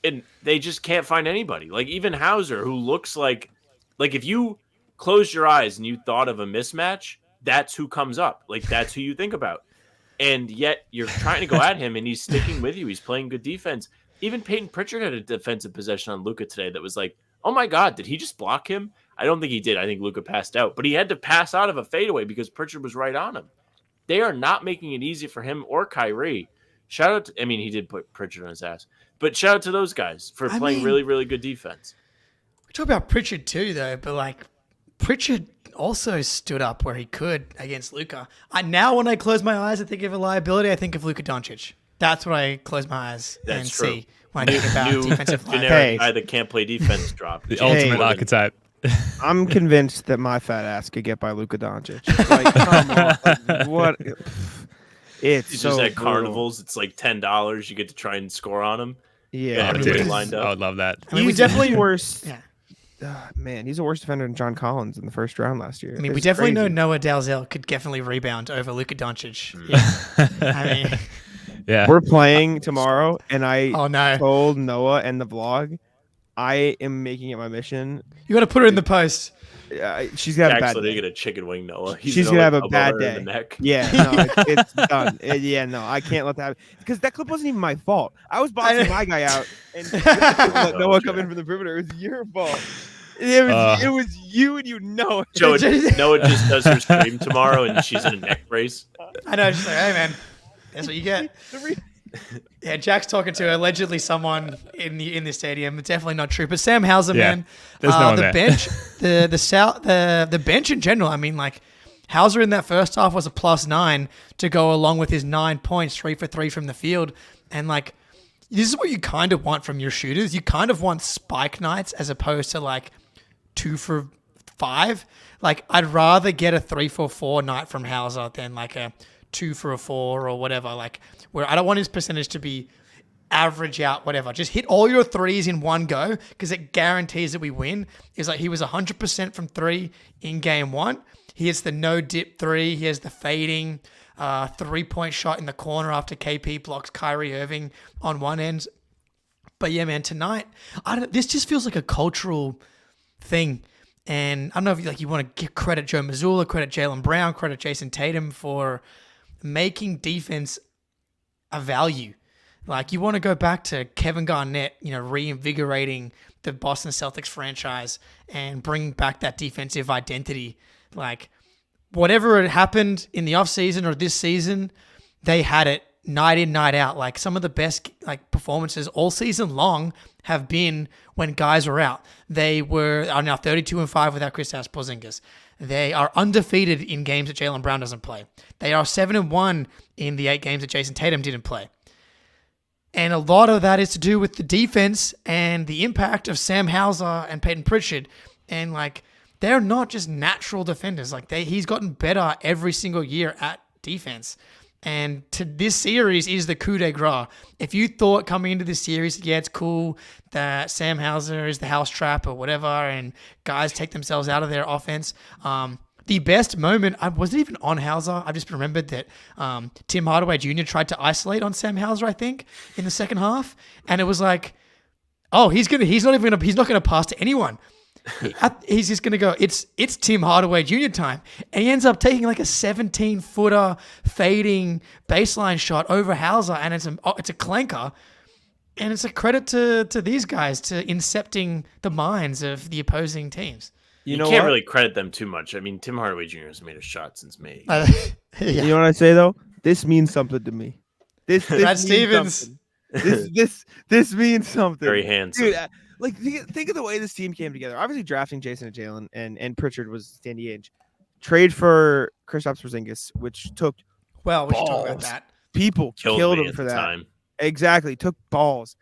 S3: and they just can't find anybody. Like even Hauser, who looks like if you closed your eyes and you thought of a mismatch, that's who comes up. Like that's who you think about. And yet you're trying to go at him and he's sticking with you. He's playing good defense. Even Peyton Pritchard had a defensive possession on Luka today that was like, oh my God, did he just block him? I don't think he did. I think Luka passed out, but he had to pass out of a fadeaway because Pritchard was right on him. They are not making it easy for him or Kyrie. Shout out to, he did put Pritchard on his ass, but shout out to those guys for playing really, really good defense.
S4: We talk about Pritchard too, though, but like Pritchard also stood up where he could against Luka. Now when I close my eyes and think of a liability, I think of Luka Doncic. That's what I close my eyes and see when I think about defensive liability.
S3: Generic guy that can't play defense drop.
S1: The ultimate archetype.
S2: I'm convinced that my fat ass could get by Luka Doncic. Like, come on. Like, what? It's so
S3: just at
S2: brutal.
S3: carnivals. It's like $10. You get to try and score on him.
S2: Yeah,
S1: Dude,
S3: lined up.
S1: I would love that.
S4: I mean, we
S2: he's
S4: definitely
S2: worse.
S4: Yeah.
S2: Man, he's a worse defender than John Collins in the first round last year.
S4: I mean,
S2: It's
S4: we definitely know
S2: crazy.
S4: Noah Dalzell could definitely rebound over Luka Doncic. Yeah. I mean,
S1: Yeah.
S2: We're playing tomorrow, and I
S4: oh no,
S2: told Noah and the vlog, I am making it my mission.
S4: you got to put her in the post.
S2: She's gonna have a bad
S3: Actually,
S2: day.
S3: get a chicken wing, Noah. He's
S2: She's
S3: gonna,
S2: gonna have a
S3: elbow
S2: bad
S3: her
S2: day.
S3: in the neck.
S2: Yeah, no, it's done. No, I can't let that happen because that clip wasn't even my fault. I was boxing my guy out, and let Noah come in from the perimeter. It was your fault. It was you, and you know it.
S3: Noah just does her stream tomorrow, and she's in a neck brace.
S4: I know, just like, hey man, that's what you get. Yeah, Jack's talking to allegedly someone in the stadium. It's definitely not true, but Sam Hauser, man,
S1: there's no one
S4: the
S1: there.
S4: bench, the bench in general. I mean, like Hauser in that first half was a +9 to go along with his 9 points, 3 for 3 from the field, and like this is what you kind of want from your shooters. You kind of want spike nights as opposed to like 2 for 5. Like I'd rather get a 3 for 4 night from Hauser than like a 2 for a 4 or whatever. Like where I don't want his percentage to be average out, whatever. Just hit all your threes in one go because it guarantees that we win. It's like he was 100% from 3 in game 1. He has the no dip 3. He has the fading 3-point shot in the corner after KP blocks Kyrie Irving on one end. But yeah, man, tonight, this just feels like a cultural thing. And I don't know if you want to give credit Joe Mazzulla, credit Jaylen Brown, credit Jayson Tatum for making defense a value. Like you want to go back to Kevin Garnett, reinvigorating the Boston Celtics franchise and bring back that defensive identity. Like whatever had happened in the offseason or this season, they had it night in, night out. Like some of the best performances all season long have been when guys were out. They are now 32-5 without Kristaps Porzingis. They are undefeated in games that Jaylen Brown doesn't play. They are 7-1 in the 8 games that Jayson Tatum didn't play. And a lot of that is to do with the defense and the impact of Sam Hauser and Peyton Pritchard. And they're not just natural defenders. He's gotten better every single year at defense. And this series is the coup de grace. If you thought coming into this series, yeah, it's cool that Sam Hauser is the house trap or whatever, and guys take themselves out of their offense. The best moment, wasn't even on Hauser. I just remembered that Tim Hardaway Jr. tried to isolate on Sam Hauser, I think, in the second half, and it was like, oh, he's not gonna pass to anyone. He's just gonna go. It's Tim Hardaway Jr. time, and he ends up taking like a 17-footer fading baseline shot over Hauser, and it's a clanker, and it's a credit to these guys to incepting the minds of the opposing teams.
S3: You can't really credit them too much. I mean, Tim Hardaway Jr. has made a shot since May.
S4: Yeah.
S2: You know what I say though? This means something to me. This
S4: Brad Stevens.
S2: This means something.
S3: Very handsome.
S2: Dude, think of the way this team came together. Obviously, drafting Jayson and Jaylen and Pritchard was standing age. Trade for Kristaps Porzingis, which took
S4: Well, we should talk about that.
S2: people killed him for that.
S3: Time.
S2: Exactly, took balls.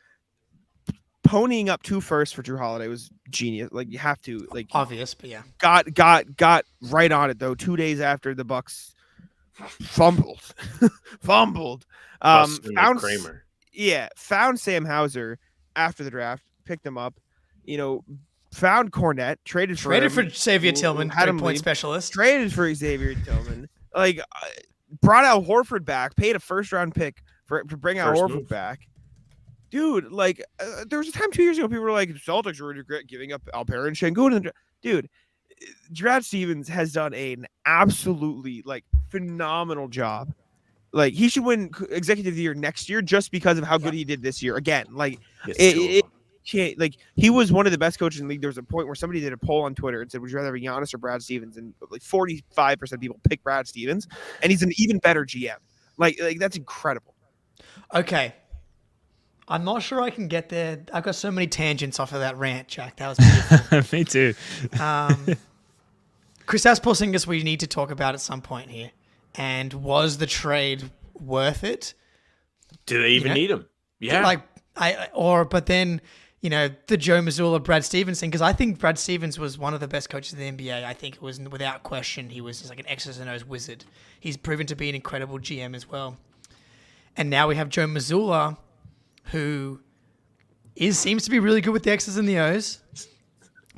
S2: Ponying up 2 firsts for Drew Holiday was genius. You have to
S4: Obvious, but yeah.
S2: Got right on it though. 2 days after the Bucks fumbled. Found
S3: Kramer.
S2: Yeah, found Sam Hauser after the draft, picked him up. Found Cornette, traded for
S4: Xavier Tillman,
S2: had him
S4: 3-point
S2: leave,
S4: specialist.
S2: traded for Xavier Tillman. Brought Al Horford back, paid a first-round pick to bring Al Horford back. dude, like there was a time 2 years ago people were like Celtics were regret giving up Alpera and Şengün. Dude, Brad Stevens has done an absolutely like phenomenal job. Like he should win Executive of the Year next year just because of how good he did this year. Again, like it can't, like he was one of the best coaches in the league. There was a point where somebody did a poll on Twitter and said, "Would you rather have Giannis or Brad Stevens?" And like 45% of people pick Brad Stevens, and he's an even better GM. Like that's incredible.
S4: Okay. I'm not sure I can get there. I've got so many tangents off of that rant, Jack. That was beautiful.
S1: Me too.
S4: Kristaps Porzingis we need to talk about at some point here. And was the trade worth it?
S3: Do they even need him? Yeah.
S4: But then, the Joe Mazzulla, Brad Stevens thing, because I think Brad Stevens was one of the best coaches in the NBA. I think it was without question. He was just like an X's and O's wizard. He's proven to be an incredible GM as well. And now we have Joe Mazzulla, who seems to be really good with the X's and the O's.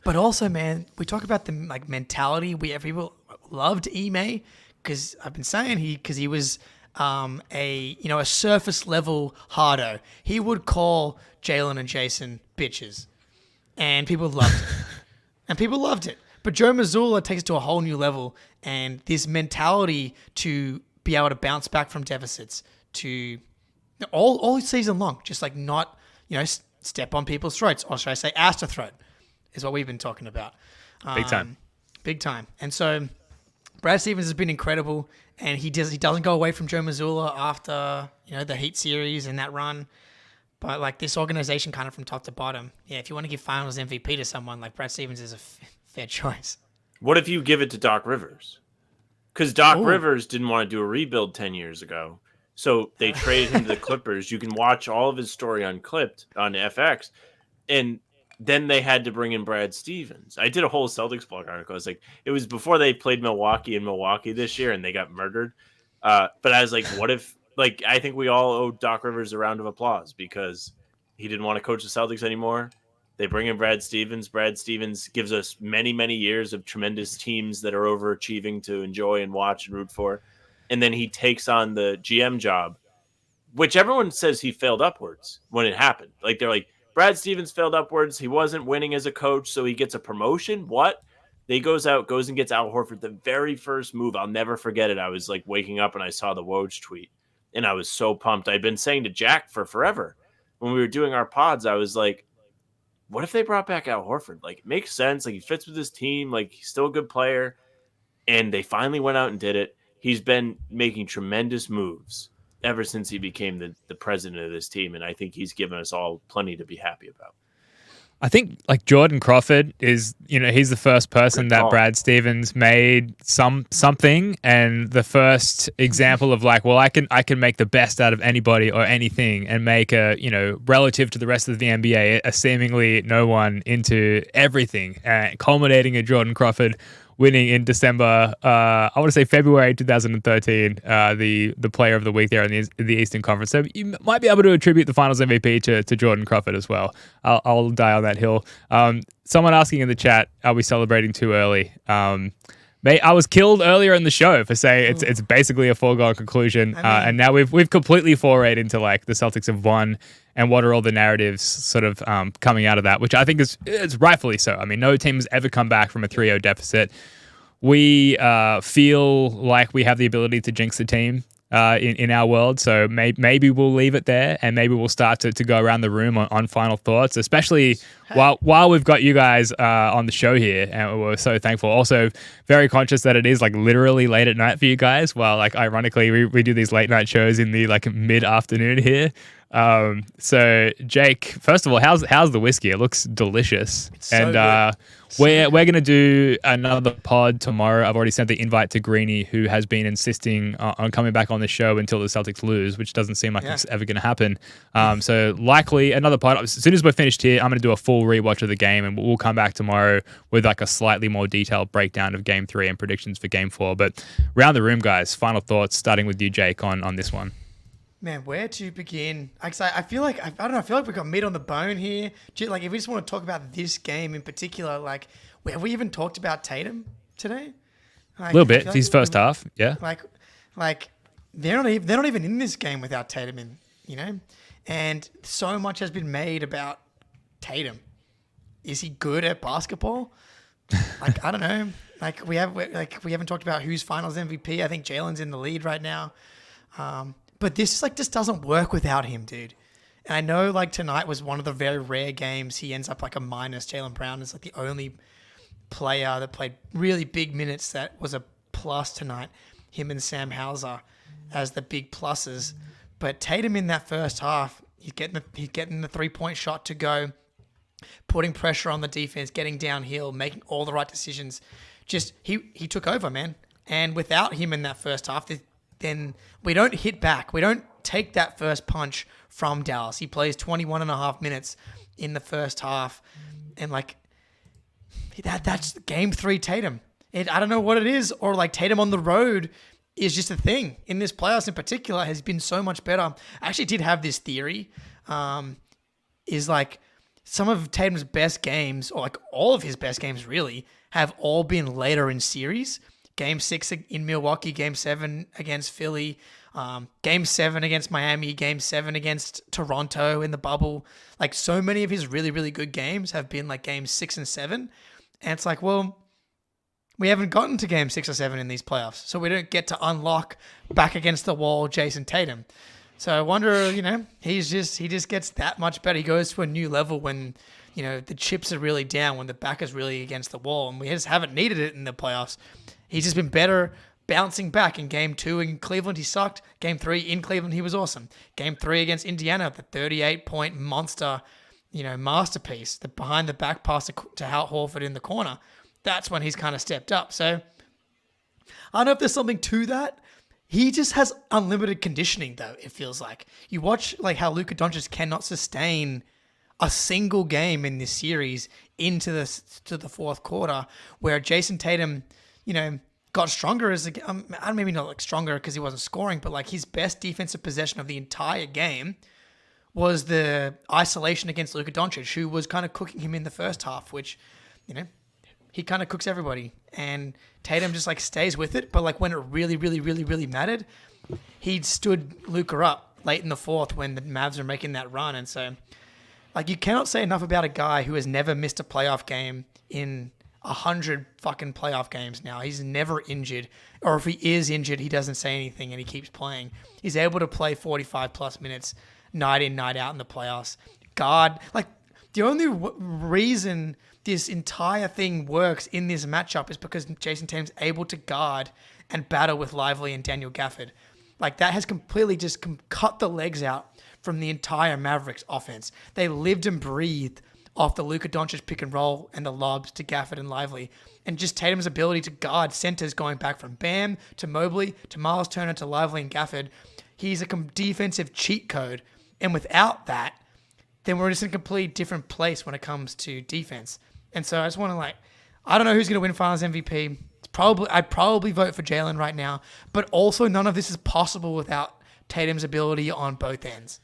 S4: But also, man, we talk about the mentality. People loved Ime because I've been saying he was a surface level hardo. He would call Jaylen and Jayson bitches, and people loved it. But Joe Mazzulla takes it to a whole new level, and this mentality to be able to bounce back from deficits to all season long, just like not step on people's throats, or should I say ass to throat, is what we've been talking about. Big time. And so Brad Stevens has been incredible, and he doesn't go away from Joe Mazzulla after the Heat series and that run. But like this organization, kind of from top to bottom, if you want to give Finals MVP to someone, like Brad Stevens is a fair choice.
S3: What if you give it to Doc Rivers? Because Doc Rivers didn't want to do a rebuild 10 years ago. So they traded him to the Clippers. You can watch all of his story unclipped on FX. And then they had to bring in Brad Stevens. I did a whole Celtics blog article. I was like, it was before they played Milwaukee in Milwaukee this year and they got murdered. But I was like, what if, I think we all owe Doc Rivers a round of applause because he didn't want to coach the Celtics anymore. They bring in Brad Stevens. Brad Stevens gives us many, many years of tremendous teams that are overachieving to enjoy and watch and root for. And then he takes on the GM job, which everyone says he failed upwards when it happened. They're like, Brad Stevens failed upwards. He wasn't winning as a coach, so he gets a promotion. What? Then he goes and gets Al Horford. The very first move, I'll never forget it. I was waking up and I saw the Woj tweet, and I was so pumped. I'd been saying to Jack for forever when we were doing our pods, I was like, what if they brought back Al Horford? It makes sense. He fits with his team. He's still a good player. And they finally went out and did it. He's been making tremendous moves ever since he became the president of this team, and I think he's given us all plenty to be happy about.
S1: I think Jordan Crawford is, he's the first person that Brad Stevens made something, and the first example of I can make the best out of anybody or anything and make a, relative to the rest of the NBA, a seemingly no one into everything, culminating in Jordan Crawford winning in December, I want to say February 2013, the player of the week there in the Eastern Conference. So you might be able to attribute the Finals MVP to Jordan Crawford as well. I'll die on that hill. Someone asking in the chat, are we celebrating too early? I was killed earlier in the show for saying it's basically a foregone conclusion, and now we've completely forayed into the Celtics have won, and what are all the narratives sort of coming out of that, which I think is rightfully so. I mean, no team has ever come back from a 3-0 deficit. We feel like we have the ability to jinx the team in our world, so maybe we'll leave it there, and maybe we'll start to go around the room on final thoughts, especially while we've got you guys on the show here, and we're so thankful. Also, very conscious that it is literally late at night for you guys, while ironically we do these late night shows in the mid-afternoon here. So Jake, first of all, how's the whiskey? It looks delicious. It's so good. We're gonna do another pod tomorrow. I've already sent the invite to Greeny, who has been insisting on coming back on the show until the Celtics lose, which doesn't seem like it's ever gonna happen. So likely another pod. As soon as we're finished here, I'm gonna do a full rewatch of the game, and we'll come back tomorrow with a slightly more detailed breakdown of Game 3 and predictions for Game 4. But round the room, guys, final thoughts, starting with you, Jake, on this one.
S4: Man, where to begin? I feel like I don't know. I feel like we've got meat on the bone here. If we just want to talk about this game in particular, have we even talked about Tatum today?
S1: A little bit. His first half, yeah.
S4: They're not even in this game without Tatum, And so much has been made about Tatum. Is he good at basketball? Like, I don't know. Like, we haven't talked about who's finals MVP. I think Jaylen's in the lead right now. But this just doesn't work without him, dude. And I know like tonight was one of the very rare games he ends up like a minus. Jaylen Brown is like the only player that played really big minutes that was a plus tonight. Him and Sam Hauser as the big pluses. But Tatum in that first half, he's getting the 3-point shot to go, putting pressure on the defense, getting downhill, making all the right decisions. Just he took over, man. And without him in that first half, then we don't hit back. We don't take that first punch from Dallas. He plays 21 and a half minutes in the first half. And like that's game 3 Tatum. I don't know what it is, or like Tatum on the road is just a thing. In this playoffs in particular has been so much better. I actually did have this theory, is like some of Tatum's best games, or like all of his best games really, have all been later in series. Game 6 in Milwaukee, Game 7 against Philly, Game 7 against Miami, Game 7 against Toronto in the bubble. Like so many of his really, really good games have been like Games 6 and 7. And it's like, well, we haven't gotten to Game 6 or 7 in these playoffs, so we don't get to unlock back against the wall Jayson Tatum. So I wonder, he just gets that much better. He goes to a new level when, the chips are really down, when the back is really against the wall, and we just haven't needed it in the playoffs. He's just been better bouncing back. In Game 2 in Cleveland, he sucked. Game 3 in Cleveland, he was awesome. Game 3 against Indiana, the 38-point monster, masterpiece, the behind the back pass to Al Horford in the corner. That's when he's kind of stepped up. So I don't know if there's something to that. He just has unlimited conditioning, though, it feels like. You watch like how Luka Doncic cannot sustain a single game in this series into the fourth quarter, where Jayson Tatum, got stronger as maybe not like stronger because he wasn't scoring, but like his best defensive possession of the entire game was the isolation against Luka Doncic, who was kind of cooking him in the first half, which, he kind of cooks everybody. And Tatum just like stays with it. But like when it really, really, really, really mattered, he stood Luka up late in the fourth when the Mavs are making that run. And so like you cannot say enough about a guy who has never missed a playoff game in 100 fucking playoff games now. He's never injured. Or if he is injured, he doesn't say anything and he keeps playing. He's able to play 45 plus minutes night in, night out in the playoffs. God, like the only reason this entire thing works in this matchup is because Jayson Tatum's able to guard and battle with Lively and Daniel Gafford. Like that has completely just cut the legs out from the entire Mavericks offense. They lived and breathed off the Luka Doncic pick and roll and the lobs to Gafford and Lively. And just Tatum's ability to guard centers going back from Bam to Mobley to Miles Turner to Lively and Gafford. He's a defensive cheat code. And without that, then we're just in a completely different place when it comes to defense. And so I just want to I don't know who's going to win Finals MVP. I'd probably vote for Jaylen right now, but also none of this is possible without Tatum's ability on both ends.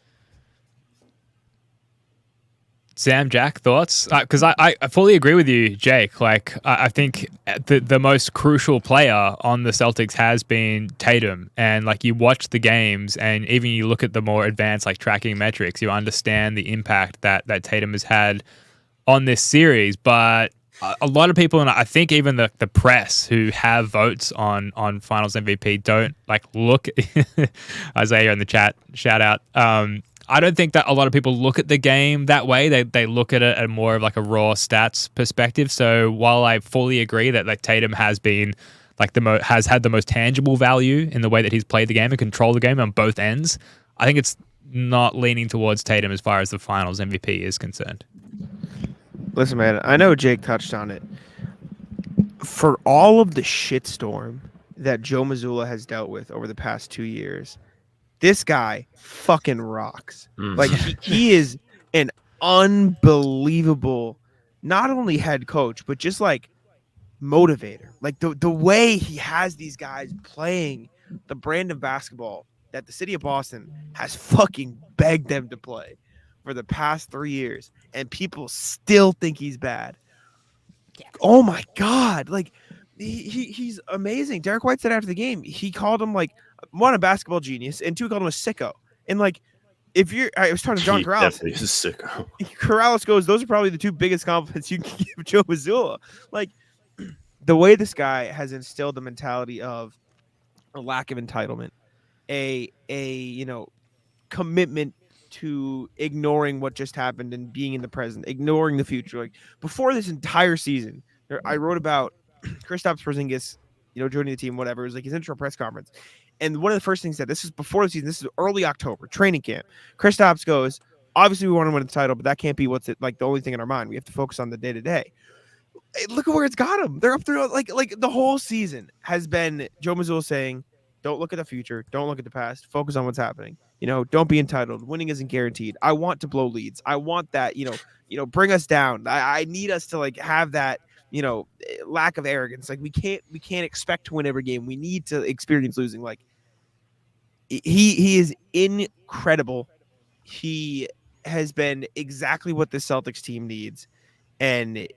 S1: Sam, Jack, thoughts? Because I fully agree with you, Jake. Like, I think the most crucial player on the Celtics has been Tatum. And like you watch the games and even you look at the more advanced like tracking metrics, you understand the impact that Tatum has had on this series. But a lot of people, and I think even the press who have votes on Finals MVP don't like look Isaiah in the chat, shout out. I don't think that a lot of people look at the game that way. They look at it at more of like a raw stats perspective. So while I fully agree that like Tatum has been like has had the most tangible value in the way that he's played the game and controlled the game on both ends, I think it's not leaning towards Tatum as far as the Finals MVP is concerned.
S2: Listen, man, I know Jake touched on it. For all of the shitstorm that Joe Mazzulla has dealt with over the past 2 years, this guy fucking rocks. Like he is an unbelievable, not only head coach, but just like motivator. Like the way he has these guys playing the brand of basketball that the city of Boston has fucking begged them to play for the past 3 years, and people still think he's bad. Yeah. Oh my God. Like he's amazing. Derek White said after the game, he called him like, one, a basketball genius, and two, called him a sicko. And like I was talking to John
S3: He
S2: Corrales.
S3: definitely is a sicko.
S2: Corrales goes, those are probably the 2 biggest compliments you can give Joe Mazzulla. Like, the way this guy has instilled the mentality of a lack of entitlement, a commitment to ignoring what just happened and being in the present, ignoring the future. Like, before this entire season, I wrote about Kristaps Porzingis, joining the team, whatever. It was like his intro press conference. And one of the first things that this is before the season, this is early October, training camp. Kristaps goes, obviously we want to win the title, but that can't be the only thing in our mind. We have to focus on the day-to-day. Look at where it's got them. They're up there like the whole season has been Joe Mazzulla saying, don't look at the future, don't look at the past, focus on what's happening. Don't be entitled. Winning isn't guaranteed. I want to blow leads. I want that, bring us down. I need us to have that, lack of arrogance. Like, we can't expect to win every game. We need to experience losing. Like, he is incredible. He has been exactly what the Celtics team needs, and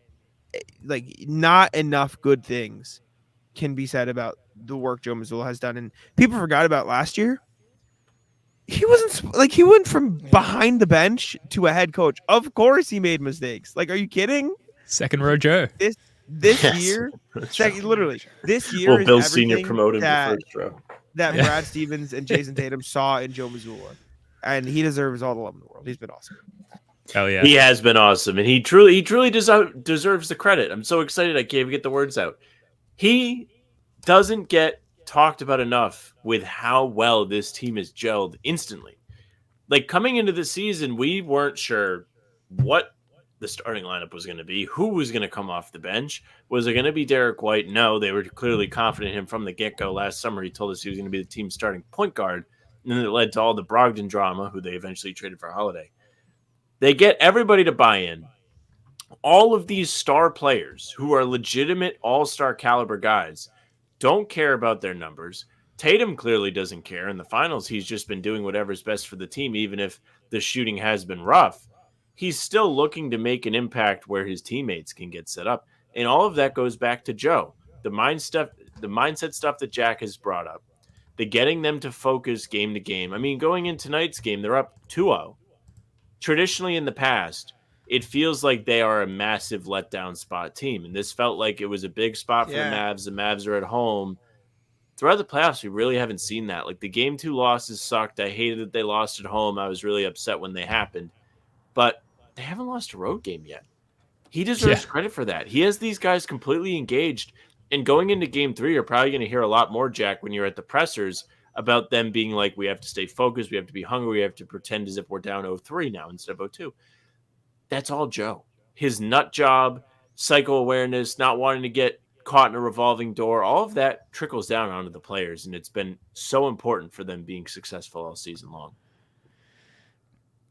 S2: not enough good things can be said about the work Joe Mazzulla has done. And people forgot about last year. He went from behind the bench to a head coach. Of course he made mistakes. Like, are you kidding?
S1: Second row Joe.
S2: This
S3: Yes.
S2: year, literally, this year is
S3: Bill Senior
S2: everything
S3: promoted him to first row.
S2: that Brad Stevens and Jayson Tatum saw in Joe Mazzulla. And he deserves all the love in the world. He's been awesome.
S1: Hell yeah.
S3: He has been awesome, and he truly deserves the credit. I'm so excited I can't even get the words out. He doesn't get talked about enough with how well this team is gelled instantly. Like, coming into the season, we weren't sure what the starting lineup was going to be, who was going to come off the bench. Was it going to be Derek White? No, they were clearly confident in him from the get-go. Last summer, he told us he was going to be the team's starting point guard, and then it led to all the Brogdon drama, who they eventually traded for Holiday. They get everybody to buy in. All of these star players who are legitimate all-star caliber guys don't care about their numbers. Tatum clearly doesn't care. In the finals, he's just been doing whatever's best for the team, even if the shooting has been rough. He's still looking to make an impact where his teammates can get set up. And all of that goes back to Joe. The mindset stuff that Jack has brought up. The getting them to focus game to game. I mean, going in tonight's game, they're up 2-0. Traditionally in the past, it feels like they are a massive letdown spot team. And this felt like it was a big spot for the Mavs. The Mavs are at home. Throughout the playoffs, we really haven't seen that. Like, the game 2 losses sucked. I hated that they lost at home. I was really upset when they happened. But they haven't lost a road game yet. He deserves credit for that. He has these guys completely engaged. And going into game 3, you're probably going to hear a lot more, Jack, when you're at the pressers, about them being like, we have to stay focused, we have to be hungry, we have to pretend as if we're down 0-3 now instead of 0-2. That's all Joe. His nut job, psycho awareness, not wanting to get caught in a revolving door, all of that trickles down onto the players, and it's been so important for them being successful all season long.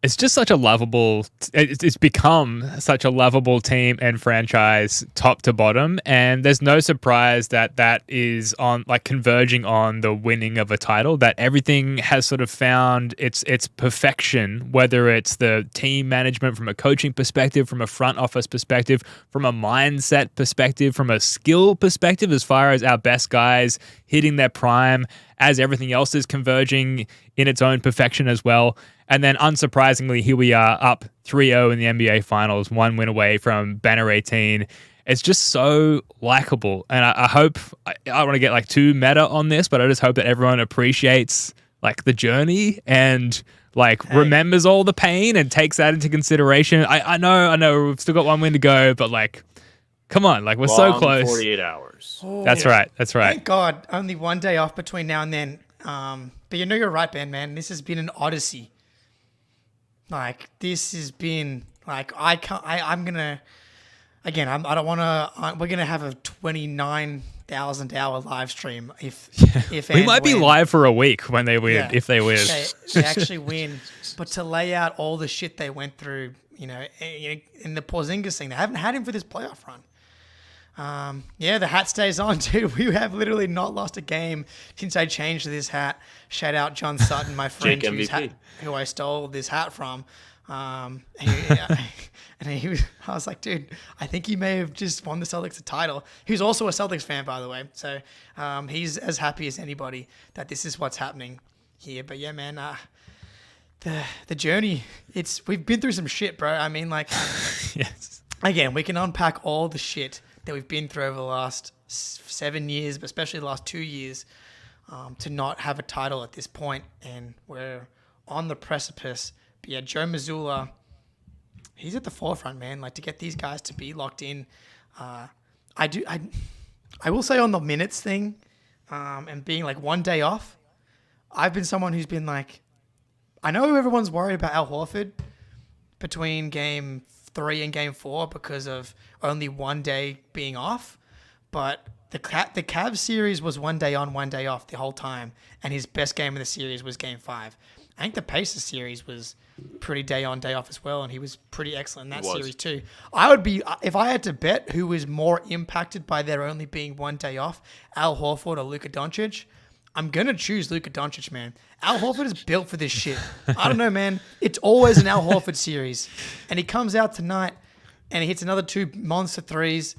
S1: It's just such a lovable, it's become such a lovable team and franchise top to bottom. And there's no surprise that that is on, like, converging on the winning of a title, that everything has sort of found its perfection, whether it's the team management from a coaching perspective, from a front office perspective, from a mindset perspective, from a skill perspective, as far as our best guys hitting their prime, as everything else is converging in its own perfection as well. And then, unsurprisingly, here we are up 3-0 in the NBA Finals, 1 win away from banner 18. It's just so likable. And I hope, I want to get like too meta on this, but I just hope that everyone appreciates like the journey and like remembers all the pain and takes that into consideration. I know we've still got 1 win to go, but like, come on, like, we're so close.
S3: 48 hours.
S4: Oh,
S1: That's right.
S4: Thank God, only 1 day off between now and then. But you're right, Ben, this has been an odyssey. Like, this has been like, we're gonna have a 29,000 hour live stream if
S1: we might be live for a week when they win, if they win.
S4: They actually win. But to lay out all the shit they went through, in the Porzingis thing, they haven't had him for this playoff run. The hat stays on too. We have literally not lost a game since I changed this hat. Shout out John Sutton, my friend, who I stole this hat from. I was like, dude, I think he may have just won the Celtics a title. He's also a Celtics fan, by the way. So he's as happy as anybody that this is what's happening here. But yeah, man, the journey. We've been through some shit, bro. I mean, like,
S1: Yes.
S4: again, we can unpack all the shit that we've been through over the last 7 years, but especially the last 2 years, to not have a title at this point, and we're on the precipice. But yeah, Joe Mazzulla, he's at the forefront, man. Like, to get these guys to be locked in. I will say on the minutes thing, and being like one day off, I've been someone who's been like, I know everyone's worried about Al Horford between game 3 and game 4 because of only 1 day being off, but the Cavs series was 1 day on, 1 day off the whole time, and his best game of the series was game 5. I think the Pacers series was pretty day on, day off as well, and he was pretty excellent in that series too. I would be, if I had to bet who was more impacted by there only being 1 day off, Al Horford or Luka Doncic, I'm going to choose Luka Doncic, man. Al Horford is built for this shit. I don't know, man. It's always an Al Horford series. And he comes out tonight and he hits another 2 monster threes.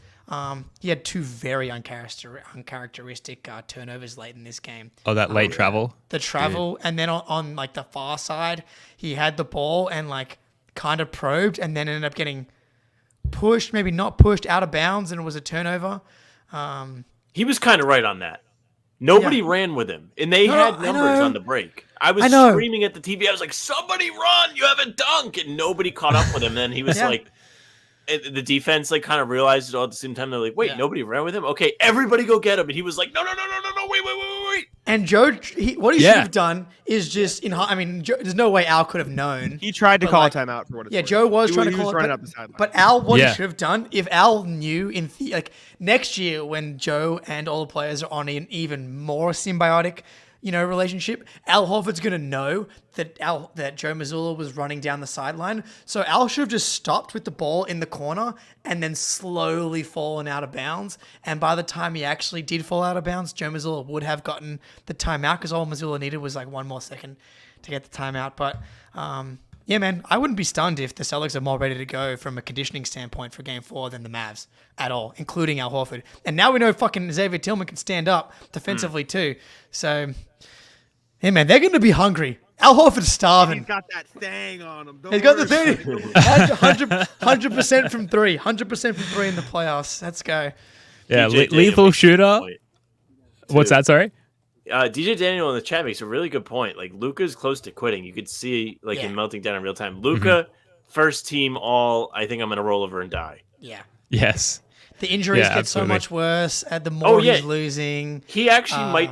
S4: He had 2 very uncharacteristic turnovers late in this game.
S1: Oh, that late travel?
S4: The travel, and then on like the far side, he had the ball and like kind of probed and then ended up getting pushed, maybe not pushed, out of bounds, and it was a turnover.
S3: He was kind of right on that. Nobody ran with him, and they had numbers on the break. I was screaming at the TV. I was like, somebody run! You have a dunk! And nobody caught up with him. And then he was like, the defense like kind of realized it all at the same time. They're like, wait, nobody ran with him? Okay, everybody go get him. And he was like, no, wait.
S4: And Joe, what he should have done is just, there's no way Al could have known.
S2: He tried to call a timeout for what it's worth.
S4: Joe was trying to call
S2: running
S4: it.
S2: up the sideline.
S4: But Al, what he should have done, if Al knew next year when Joe and all the players are on an even more symbiotic, relationship, Al Horford's going to know that Joe Mazzulla was running down the sideline. So Al should have just stopped with the ball in the corner and then slowly fallen out of bounds. And by the time he actually did fall out of bounds, Joe Mazzulla would have gotten the timeout because all Mazzulla needed was like 1 more second to get the timeout. But yeah, man, I wouldn't be stunned if the Celtics are more ready to go from a conditioning standpoint for game 4 than the Mavs at all, including Al Horford. And now we know fucking Xavier Tillman can stand up defensively too. So, yeah, man, they're going to be hungry. Al Horford's starving.
S2: He's got that thing on him.
S4: He's got the thing. 100% from 3. 100% from 3 in the playoffs. Let's go.
S1: Yeah, lethal shooter. What's that, sorry?
S3: DJ Daniel in the chat makes a really good point. Like, Luka's close to quitting. You could see him melting down in real time. Luka, first team all, I think I'm going to roll over and die.
S4: Yeah.
S1: Yes.
S4: The injuries get so much worse the more he's losing.
S3: He actually might,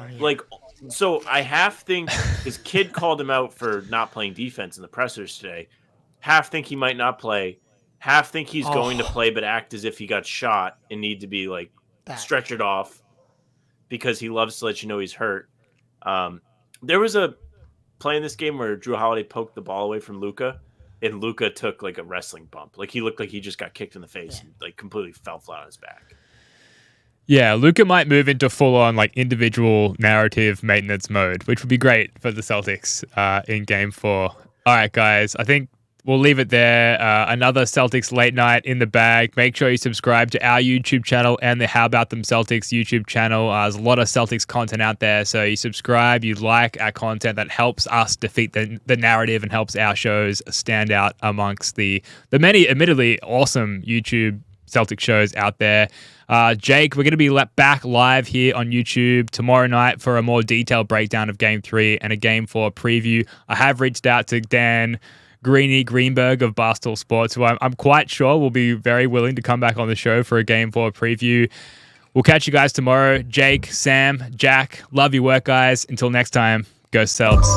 S3: so I half think his kid called him out for not playing defense in the pressers today. Half think he might not play. Half think he's going to play but act as if he got shot and need to be, stretchered off because he loves to let you know he's hurt. There was a play in this game where Drew Holiday poked the ball away from Luka, and Luka took, a wrestling bump. He looked like he just got kicked in the face and, completely fell flat on his back.
S1: Yeah, Luka might move into full-on individual narrative maintenance mode, which would be great for the Celtics in Game 4. All right, guys, I think we'll leave it there. Another Celtics late night in the bag. Make sure you subscribe to our YouTube channel and the How About Them Celtics YouTube channel. There's a lot of Celtics content out there, so you subscribe, you like our content. That helps us defeat the narrative and helps our shows stand out amongst the many, admittedly, awesome YouTube Celtic shows out there. Jake, we're going to be back live here on YouTube tomorrow night for a more detailed breakdown of Game 3 and a Game 4 preview. I have reached out to Dan Greenberg of Barstool Sports, who I'm quite sure will be very willing to come back on the show for a Game 4 preview. We'll catch you guys tomorrow. Jake, Sam, Jack, love your work, guys. Until next time, go Celts.